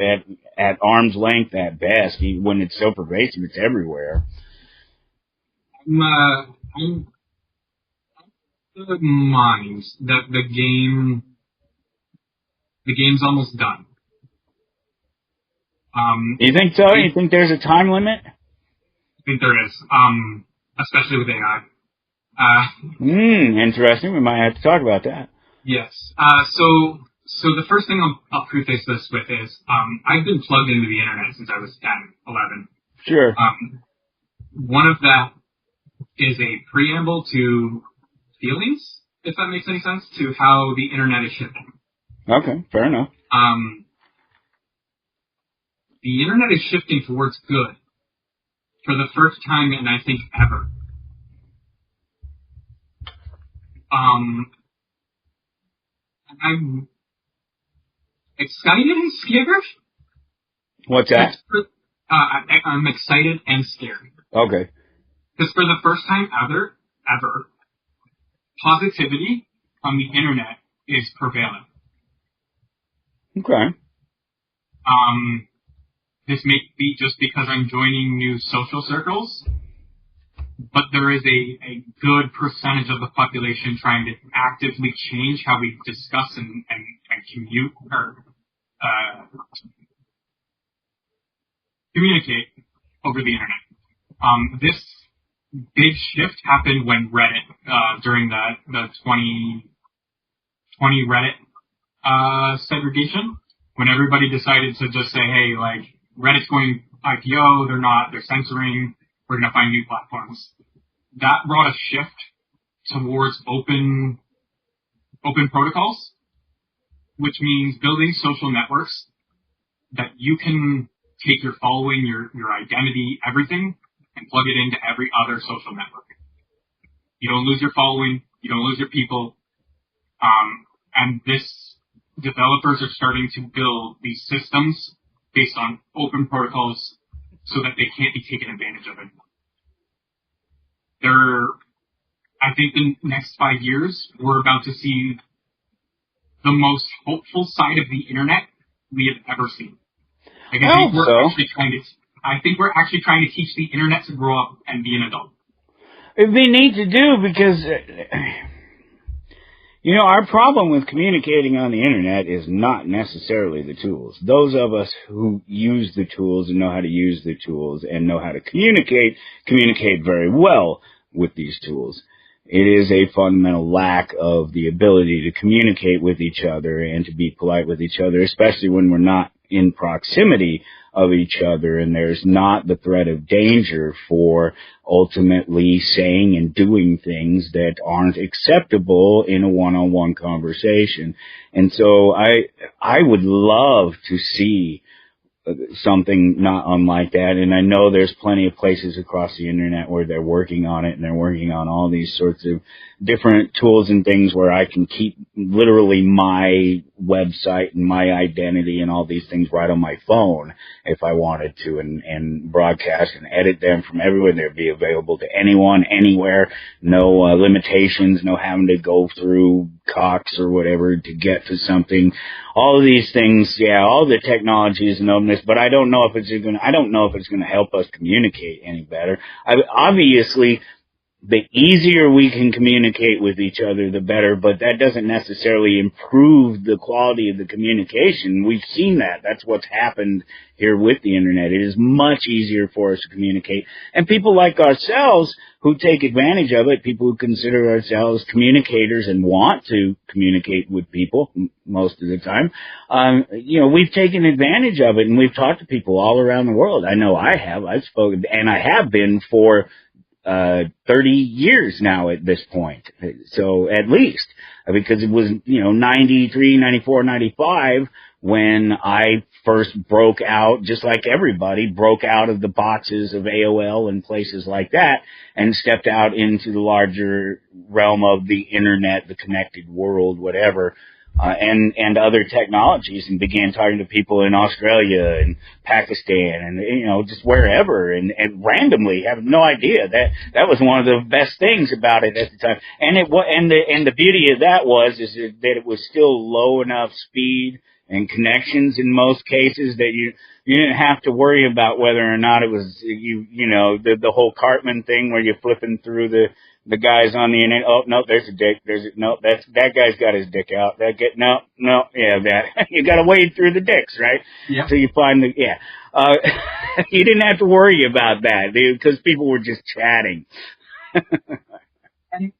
at arm's length at best. When it's so pervasive, it's everywhere. I'm of mind that the game's almost done. You think so? You think there's a time limit? I think there is, especially with AI. Interesting. We might have to talk about that. Yes. So the first thing I'll preface this with is, I've been plugged into the internet since I was 10, 11. Sure. One of that is a preamble to feelings, if that makes any sense, to how the internet is shifting. Okay, fair enough. The internet is shifting towards good for the first time in, I think, ever. I'm excited and scared. What's that? I'm excited and scared. Okay. Because for the first time ever, positivity on the internet is prevailing. Okay. This may be just because I'm joining new social circles, but there is a good percentage of the population trying to actively change how we discuss and commute or communicate over the internet. This big shift happened when Reddit, during the 2020 Reddit segregation, when everybody decided to just say, hey, like, Reddit's going IPO, they're censoring, we're going to find new platforms. That brought a shift towards open protocols, which means building social networks that you can take your following, your identity, everything, and plug it into every other social network. You don't lose your following, you don't lose your people, and developers are starting to build these systems based on open protocols so that they can't be taken advantage of anymore. I think the next 5 years, we're about to see the most hopeful side of the internet we have ever seen. Like, I think we're actually trying to teach the internet to grow up and be an adult. It'd be neat to do because, our problem with communicating on the internet is not necessarily the tools. Those of us who use the tools and know how to use the tools and know how to communicate very well with these tools. It is a fundamental lack of the ability to communicate with each other and to be polite with each other, especially when we're not in proximity of each other and there's not the threat of danger for ultimately saying and doing things that aren't acceptable in a one-on-one conversation. And so I would love to see something not unlike that. And I know there's plenty of places across the internet where they're working on it, and they're working on all these sorts of different tools and things where I can keep literally my website and my identity and all these things right on my phone if I wanted to, and broadcast and edit them from everywhere. They'd be available to anyone, anywhere, no limitations, no having to go through Cox or whatever to get to something. All of these things, yeah, all the technology is known, but I don't know if it's going to help us communicate any better. Obviously, the easier we can communicate with each other, the better, but that doesn't necessarily improve the quality of the communication. We've seen that. That's what's happened here with the internet. It is much easier for us to communicate. And people like ourselves who take advantage of it, people who consider ourselves communicators and want to communicate with people most of the time, we've taken advantage of it, and we've talked to people all around the world. I know I have. I've spoken, and I have been for 30 years now at this point. So at least, because it was, 93, 94, 95 when I first broke out, just like everybody, broke out of the boxes of AOL and places like that and stepped out into the larger realm of the internet, the connected world, whatever. And other technologies, and began talking to people in Australia and Pakistan and, just wherever, and randomly, have no idea. That was one of the best things about it at the time. And the beauty of that is that it was still low enough speed and connections in most cases that you didn't have to worry about whether or not it was, the whole Cartman thing where you're flipping through the guys on the internet. Oh, no, there's a dick. That guy's got his dick out. You gotta wade through the dicks, right? Yeah. So you find you didn't have to worry about that because people were just chatting. And,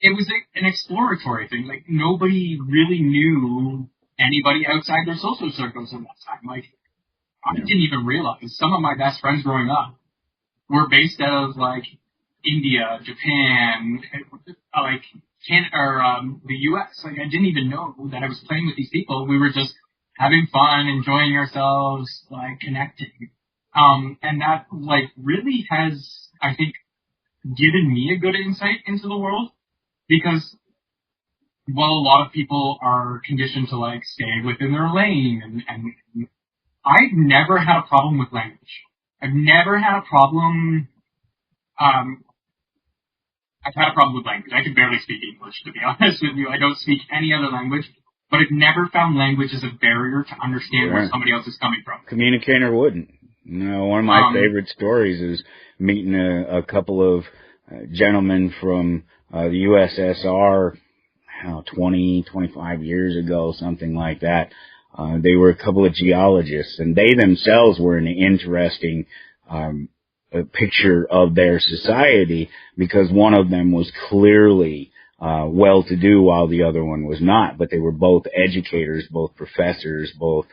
it was an exploratory thing. Nobody really knew anybody outside their social circles at that time. I didn't even realize some of my best friends growing up were based out of, India, Japan, Canada, or the U.S. I didn't even know that I was playing with these people. We were just having fun, enjoying ourselves, connecting. And that, really has, I think, given me a good insight into the world, because while a lot of people are conditioned to, stay within their lane, and I've never had a problem with language. I've never had a problem. I've had a problem with language. I can barely speak English, to be honest with you. I don't speak any other language, but I've never found language as a barrier to understand where somebody else is coming from. Communicator wouldn't. One of my favorite stories is meeting a couple of gentlemen from the USSR, 25 years ago, something like that. They were a couple of geologists, and they themselves were an interesting a picture of their society, because one of them was clearly well-to-do while the other one was not, but they were both educators, both professors, both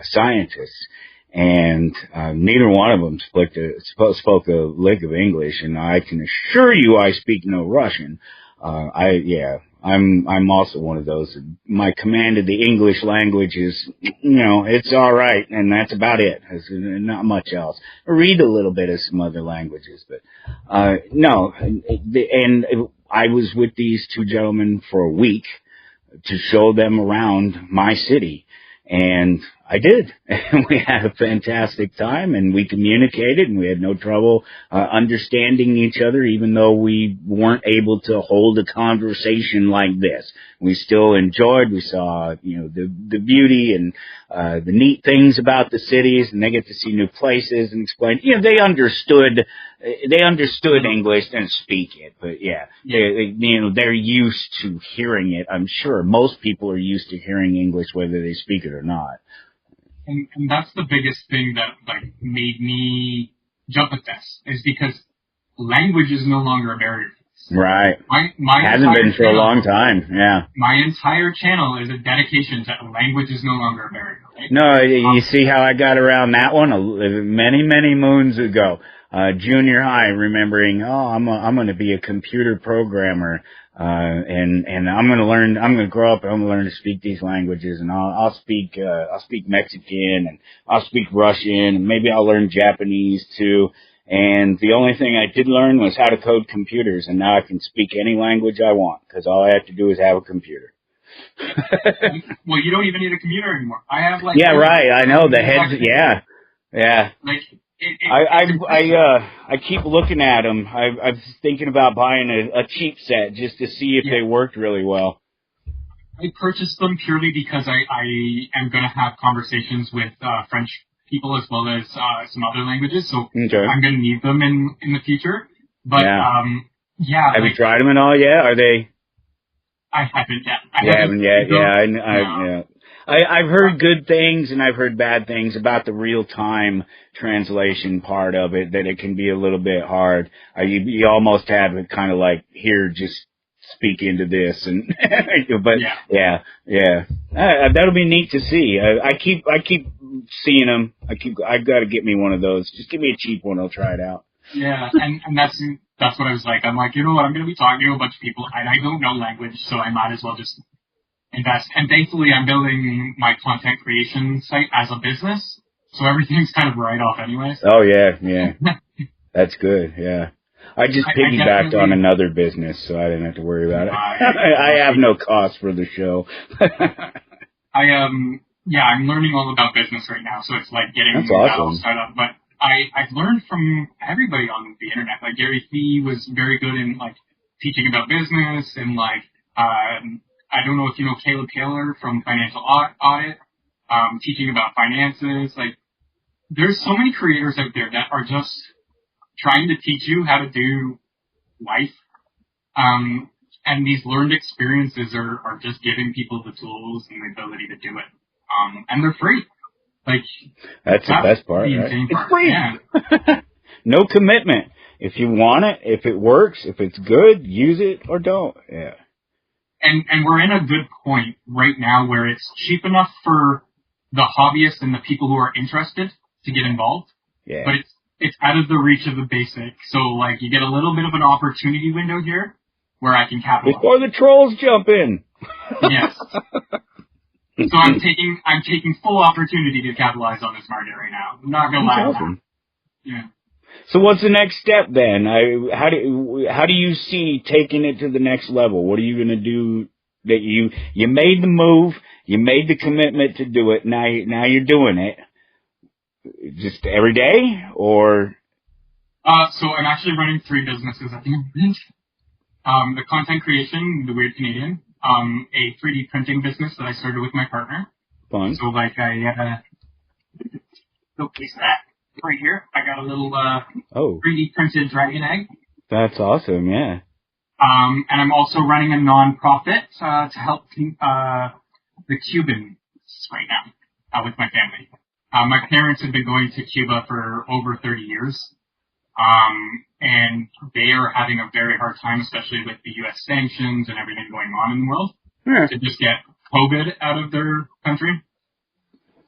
scientists, and neither one of them spoke a lick of English, and I can assure you I speak no Russian. I'm also one of those. My command of the English language is, it's all right, and that's about it. There's not much else. I read a little bit of some other languages, but no. And I was with these two gentlemen for a week to show them around my city, and I did. And we had a fantastic time, and we communicated, and we had no trouble understanding each other, even though we weren't able to hold a conversation like this. We still enjoyed. We saw, the beauty and the neat things about the cities, and they get to see new places and explain. They understood English and speak it, but they're used to hearing it. I'm sure most people are used to hearing English whether they speak it or not. And that's the biggest thing that made me jump at this, is because language is no longer a barrier. Right. My hasn't been for a long time. Yeah. My entire channel is a dedication to language is no longer a barrier. Right? No, you see how I got around that one many, many moons ago. junior high, remembering, I'm going to be a computer programmer, and I'm going to grow up and I'm going to learn to speak these languages, and I'll speak Mexican, and I'll speak Russian, and maybe I'll learn Japanese too. And the only thing I did learn was how to code computers, and now I can speak any language I want, because all I have to do is have a computer. Well, you don't even need a computer anymore. I have like... Yeah, right, I know, the heads, yeah. Like, I keep looking at them. I was thinking about buying a cheap set just to see if they worked really well. I purchased them purely because I am going to have conversations with French people as well as some other languages, so I'm going to need them in the future. But have you tried them at all yet? Are they? I haven't yet. You haven't yet? Yeah, I've heard good things and I've heard bad things about the real-time translation part of it, that it can be a little bit hard. You almost have it kind of like, here, just speak into this, and but that'll be neat to see. I keep seeing them. I've got to get me one of those. Just give me a cheap one. I'll try it out. Yeah, and that's what I was like. I'm like, you know what? I'm going to be talking to a bunch of people, and I don't know language, so I might as well just invest. And thankfully, I'm building my content creation site as a business, so everything's kind of write off anyways. Oh, yeah. That's good, yeah. I just piggybacked on another business, so I didn't have to worry about it. I have no cost for the show. I'm learning all about business right now, so it's like getting that all set up. But I've learned from everybody on the internet. Like Gary Fee was very good in like teaching about business, and like I don't know if you know Caleb Taylor from Financial Audit, teaching about finances. Like, there's so many creators out there that are just trying to teach you how to do life. And these learned experiences are just giving people the tools and the ability to do it. And they're free. Like, that's the best part, right? It's free. Yeah. No commitment. If you want it, if it works, if it's good, use it or don't. Yeah. And we're in a good point right now where it's cheap enough for the hobbyists and the people who are interested to get involved. Yeah. But it's out of the reach of the basic. So like you get a little bit of an opportunity window here where I can capitalize. Before the trolls jump in. Yes. So I'm taking full opportunity to capitalize on this market right now. I'm not gonna lie. Awesome. Yeah. So what's the next step then? How do you see taking it to the next level? What are you going to do? That you made the move, you made the commitment to do it. Now you're doing it. Just every day, or? So I'm actually running 3 businesses at the moment. The content creation, the Weird Canadian, a 3D printing business that I started with my partner. Fun. So like showcase that. Right here, I got a little 3D printed dragon egg. That's awesome, yeah. And I'm also running a non-profit to help the Cubans right now with my family. My parents have been going to Cuba for over 30 years, and they are having a very hard time, especially with the U.S. sanctions and everything going on in the world, to just get COVID out of their country.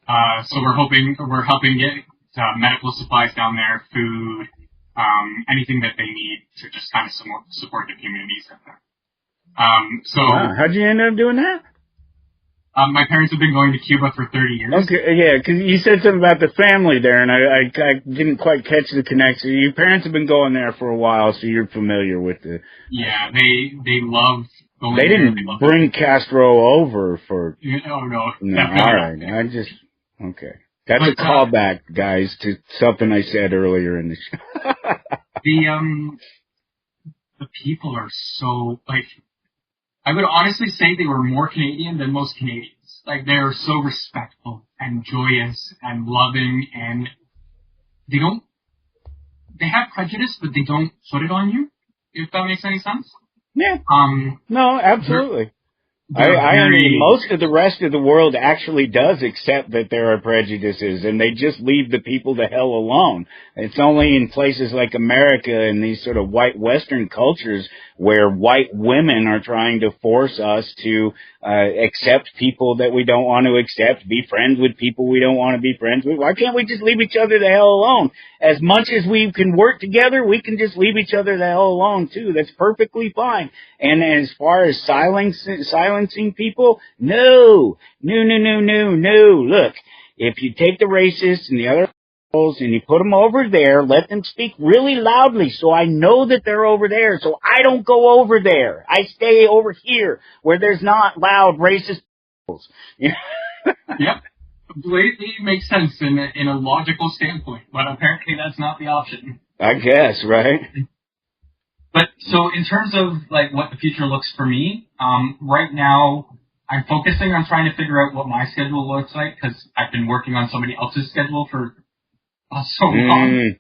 So we're helping get medical supplies down there, food, anything that they need to just kind of support the communities out there. How'd you end up doing that? My parents have been going to Cuba for 30 years. Okay, yeah, because you said something about the family there, and I didn't quite catch the connection. Your parents have been going there for a while, so you're familiar with the... Yeah, they love going there. They didn't bring Castro over for... No, all right, okay. That's a callback, guys, to something I said earlier in the show. The people are so, like, I would honestly say they were more Canadian than most Canadians. Like, they're so respectful and joyous and loving, and they have prejudice, but they don't put it on you, if that makes any sense. Yeah. No, absolutely. I mean, most of the rest of the world actually does accept that there are prejudices, and they just leave the people the hell alone. It's only in places like America and these sort of white Western cultures where white women are trying to force us to accept people that we don't want to accept, be friends with people we don't want to be friends with. Why can't we just leave each other the hell alone? As much as we can work together, we can just leave each other the hell alone too. That's perfectly fine. And as far as silencing people, no. Look, if you take the racists and the other and you put them over there, let them speak really loudly so I know that they're over there, so I don't go over there. I stay over here where there's not loud racist Yep. Completely makes sense in a logical standpoint, but apparently that's not the option. I guess, right? But so in terms of like what the future looks for me, right now I'm focusing on trying to figure out what my schedule looks like because I've been working on somebody else's schedule for so long.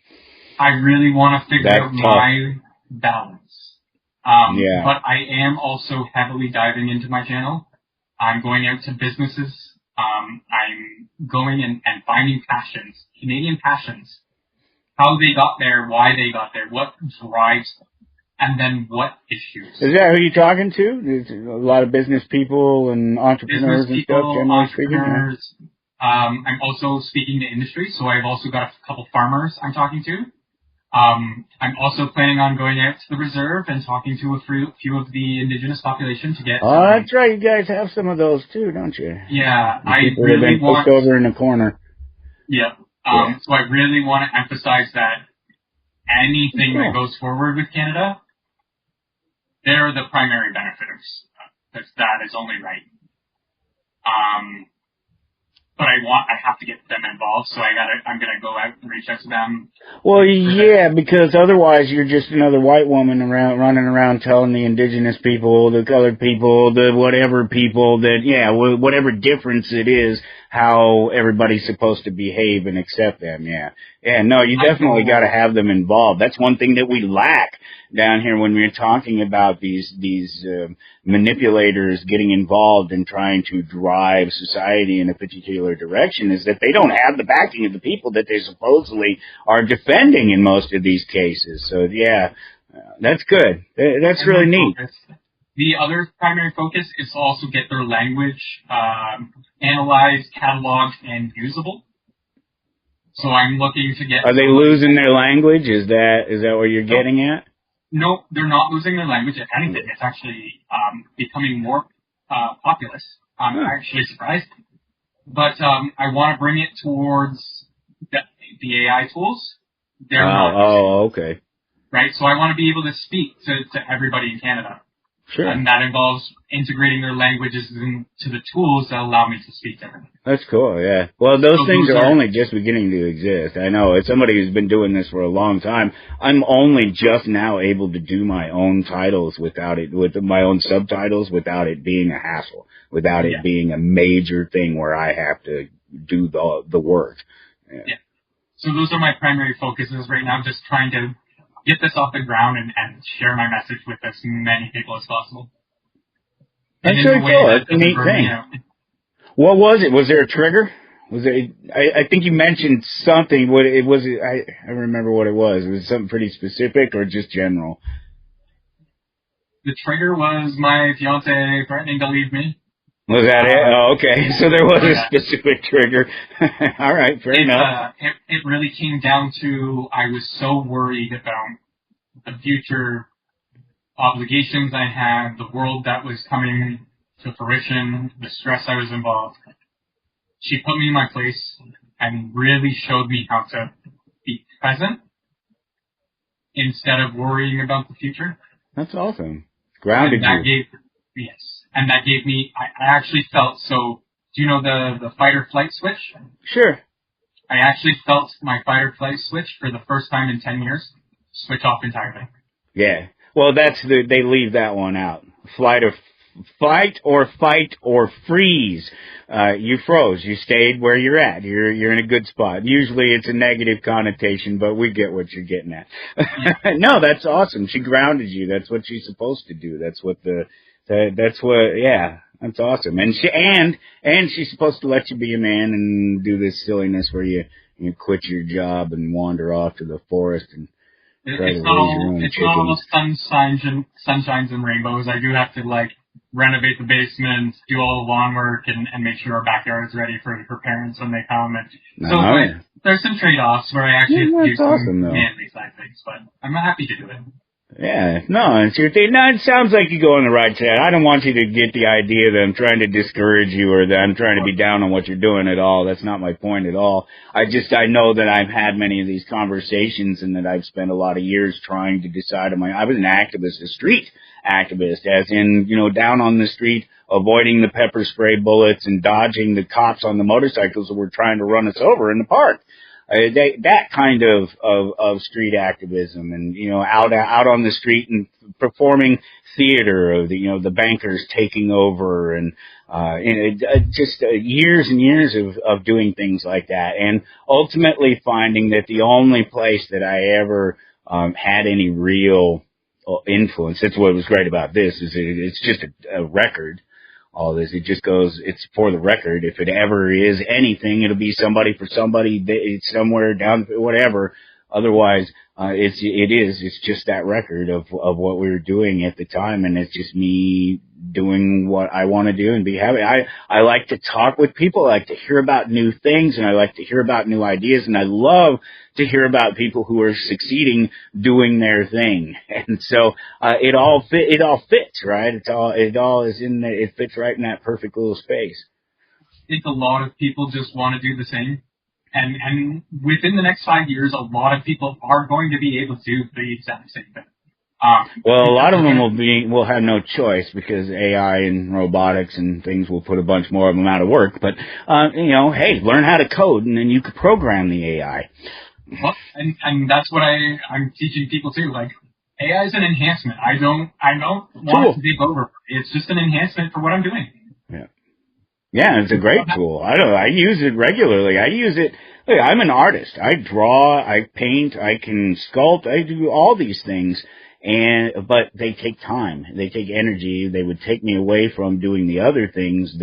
I really want to figure out my balance. But I am also heavily diving into my channel. I'm going out to businesses. I'm going and finding passions, Canadian passions, how they got there, why they got there, what drives them, and then what issues. Is that who you're talking to? There's a lot of business people and entrepreneurs and stuff, generally speaking. I'm also speaking to industry, so I've also got a couple farmers I'm talking to. I'm also planning on going out to the reserve and talking to a few of the indigenous population to get... Oh, that's right. You guys have some of those too, don't you? Yeah. People have been pushed over in the corner. Yeah. So I really want to emphasize that anything that goes forward with Canada, they're the primary benefiters. Because that is only right. But I have to get them involved, so I'm gonna go out and reach out to them. Well, yeah, because otherwise you're just another white woman running around telling the indigenous people, the colored people, the whatever people that, whatever difference it is, how everybody's supposed to behave and accept them, yeah. Yeah, no, you definitely gotta have them involved. That's one thing that we lack down here when we're talking about these manipulators getting involved and trying to drive society in a particular direction, is that they don't have the backing of the people that they supposedly are defending in most of these cases. So, yeah, that's good. That's really neat. The other primary focus is to also get their language analyzed, cataloged, and usable. So I'm looking to get... Are they losing their language? Is that what you're getting at? No, they're not losing their language. If anything, it's actually becoming more populous. I'm actually surprised. But I want to bring it towards the AI tools. They're not. Oh, okay. Right? So I want to be able to speak to everybody in Canada. Sure. And that involves integrating their languages into the tools that allow me to speak to them. That's cool, yeah. Well, those things are only just beginning to exist. I know. As somebody who's been doing this for a long time, I'm only just now able to do my own titles with my own subtitles without it being a hassle, without it being a major thing where I have to do the work. Yeah. So those are my primary focuses right now, just trying to get this off the ground and share my message with as many people as possible. That's really cool. That's a neat thing. What was it? Was there a trigger? Was there? I think you mentioned something. What it was? I remember what it was. Was it something pretty specific or just general? The trigger was my fiance threatening to leave me. Was that it? Oh, okay. So there was a specific trigger. All right, fair enough. It really came down to I was so worried about the future obligations I had, the world that was coming to fruition, the stress I was involved. She put me in my place and really showed me how to be present instead of worrying about the future. That's awesome. Grounded you. And that gave me, I actually felt, so, do you know the fight or flight switch? Sure. I actually felt my fight or flight switch for the first time in 10 years switch off entirely. Yeah. Well, they leave that one out. Fight or fight or freeze. You froze. You stayed where you're at. You're in a good spot. Usually it's a negative connotation, but we get what you're getting at. No, that's awesome. She grounded you. That's what she's supposed to do. That's awesome. And she's supposed to let you be a man and do this silliness where you quit your job and wander off to the forest and It's not all sunshines and rainbows. I do have to like renovate the basement, do all the lawn work, and make sure our backyard's ready for parents when they come. And so there's some trade-offs where I actually have to do some manly side things, but I'm happy to do it. Yeah, no, it's your thing. No, it sounds like you go on the right track. I don't want you to get the idea that I'm trying to discourage you or that I'm trying to be down on what you're doing at all. That's not my point at all. I know that I've had many of these conversations and that I've spent a lot of years trying to decide I was an activist, a street activist, as in, down on the street, avoiding the pepper spray bullets and dodging the cops on the motorcycles that were trying to run us over in the park. That kind of street activism, and out on the street and performing theater of the bankers taking over, and just years and years of doing things like that, and ultimately finding that the only place that I ever had any real influence. That's what was great about this, is it's just a record. All this, it just goes, it's for the record. If it ever is anything, it'll be somebody for somebody, it's somewhere down, whatever. Otherwise, it's just that record of what we were doing at the time, and it's just me doing what I want to do and be happy. I like to talk with people, I like to hear about new things, and I like to hear about new ideas, and I love to hear about people who are succeeding doing their thing. And so it all fits, right? It all is in there. It fits right in that perfect little space. I think a lot of people just want to do the same. And within the next 5 years, a lot of people are going to be able to do the exact same thing. Well, a lot of them will have no choice, because AI and robotics and things will put a bunch more of them out of work. But, hey, learn how to code, and then you could program the AI. Well, and that's what I'm teaching people too. Like, AI is an enhancement. I don't want it to take over. It's just an enhancement for what I'm doing. Yeah. Yeah, it's a great tool. I use it regularly. I use it. Look, I'm an artist. I draw, I paint, I can sculpt, I do all these things. But they take time. They take energy. They would take me away from doing the other things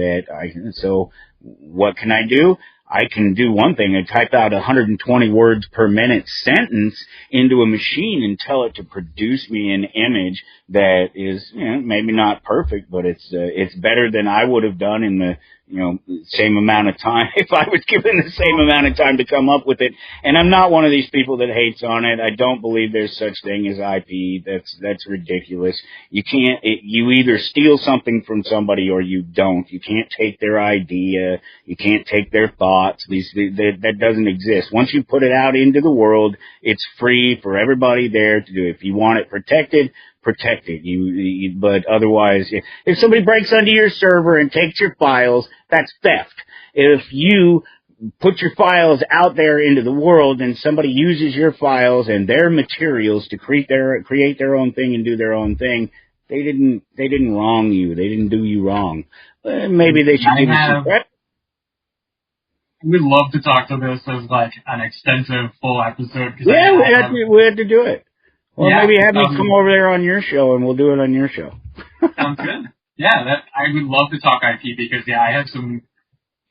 so what can I do? I can do one thing. I type out 120 words per minute sentence into a machine and tell it to produce me an image that is, maybe not perfect, but it's better than I would have done in the, same amount of time if I was given the same amount of time to come up with it. And I'm not one of these people that hates on it. I don't believe there's such thing as IP. That's ridiculous. You either steal something from somebody or you don't. You can't take their idea. You can't take their thoughts. That doesn't exist. Once you put it out into the world, it's free for everybody there to do. If you want it protected, protect it. But otherwise, if somebody breaks onto your server and takes your files, that's theft. If you put your files out there into the world and somebody uses your files and their materials to create their own thing and do their own thing, they didn't wrong you. They didn't do you wrong. Maybe they should give you some credit. We'd love to talk to this as like an extensive full episode. Yeah, we had to do it. Well, maybe have me come over there on your show, and we'll do it on your show. Sounds good. Yeah, I would love to talk IP, because I have some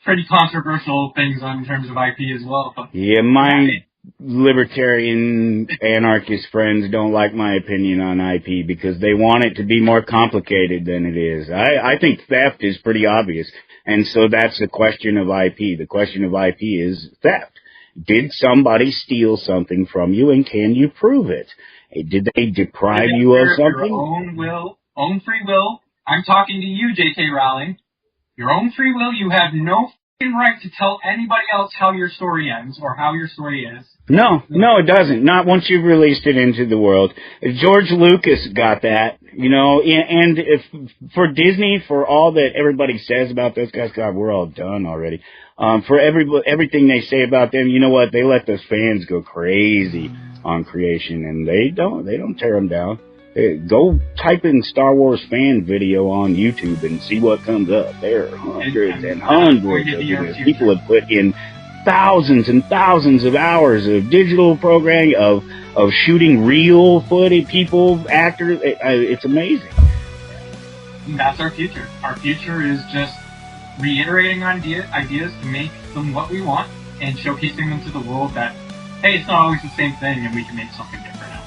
pretty controversial things in terms of IP as well. But yeah, my libertarian anarchist friends don't like my opinion on IP because they want it to be more complicated than it is. I think theft is pretty obvious, and so that's the question of IP. The question of IP is theft. Did somebody steal something from you, and can you prove it? Did they deprive you of something? Your own free will. I'm talking to you, J.K. Rowling. Your own free will. You have no right to tell anybody else how your story ends or how your story is. No, it doesn't. Not once you've released it into the world. George Lucas got that, and if for Disney, for all that everybody says about those guys, God, we're all done already. For everything they say about them, you know what? They let those fans go crazy on creation, and they don't tear them down. Go type in Star Wars fan video on YouTube and see what comes up. There are hundreds and hundreds of videos. People have put in thousands and thousands of hours of digital programming, of shooting real footage, people, actors. It's amazing. That's our future. Our future is just reiterating ideas to make them what we want and showcasing them to the world that, hey, it's not always the same thing and we can make something different now.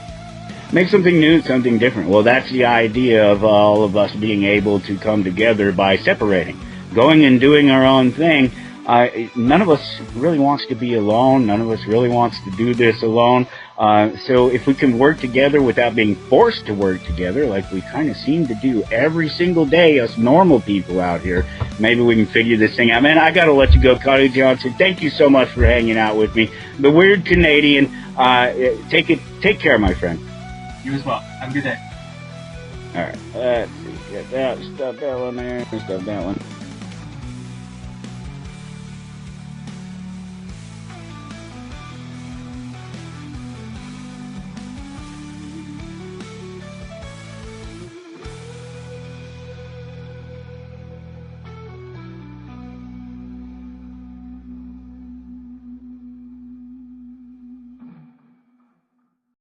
Make something new, something different. Well, that's the idea of all of us being able to come together by separating, going and doing our own thing. None of us really wants to be alone. None of us really wants to do this alone. So if we can work together without being forced to work together, like we kind of seem to do every single day, us normal people out here, maybe we can figure this thing out. Man, I got to let you go, Cody Johnston. Thank you so much for hanging out with me. The Weird Canadian. Take care, my friend. You as well. Have a good day. All right. Let's see. Get that. Stuff that one there. Stuff that one.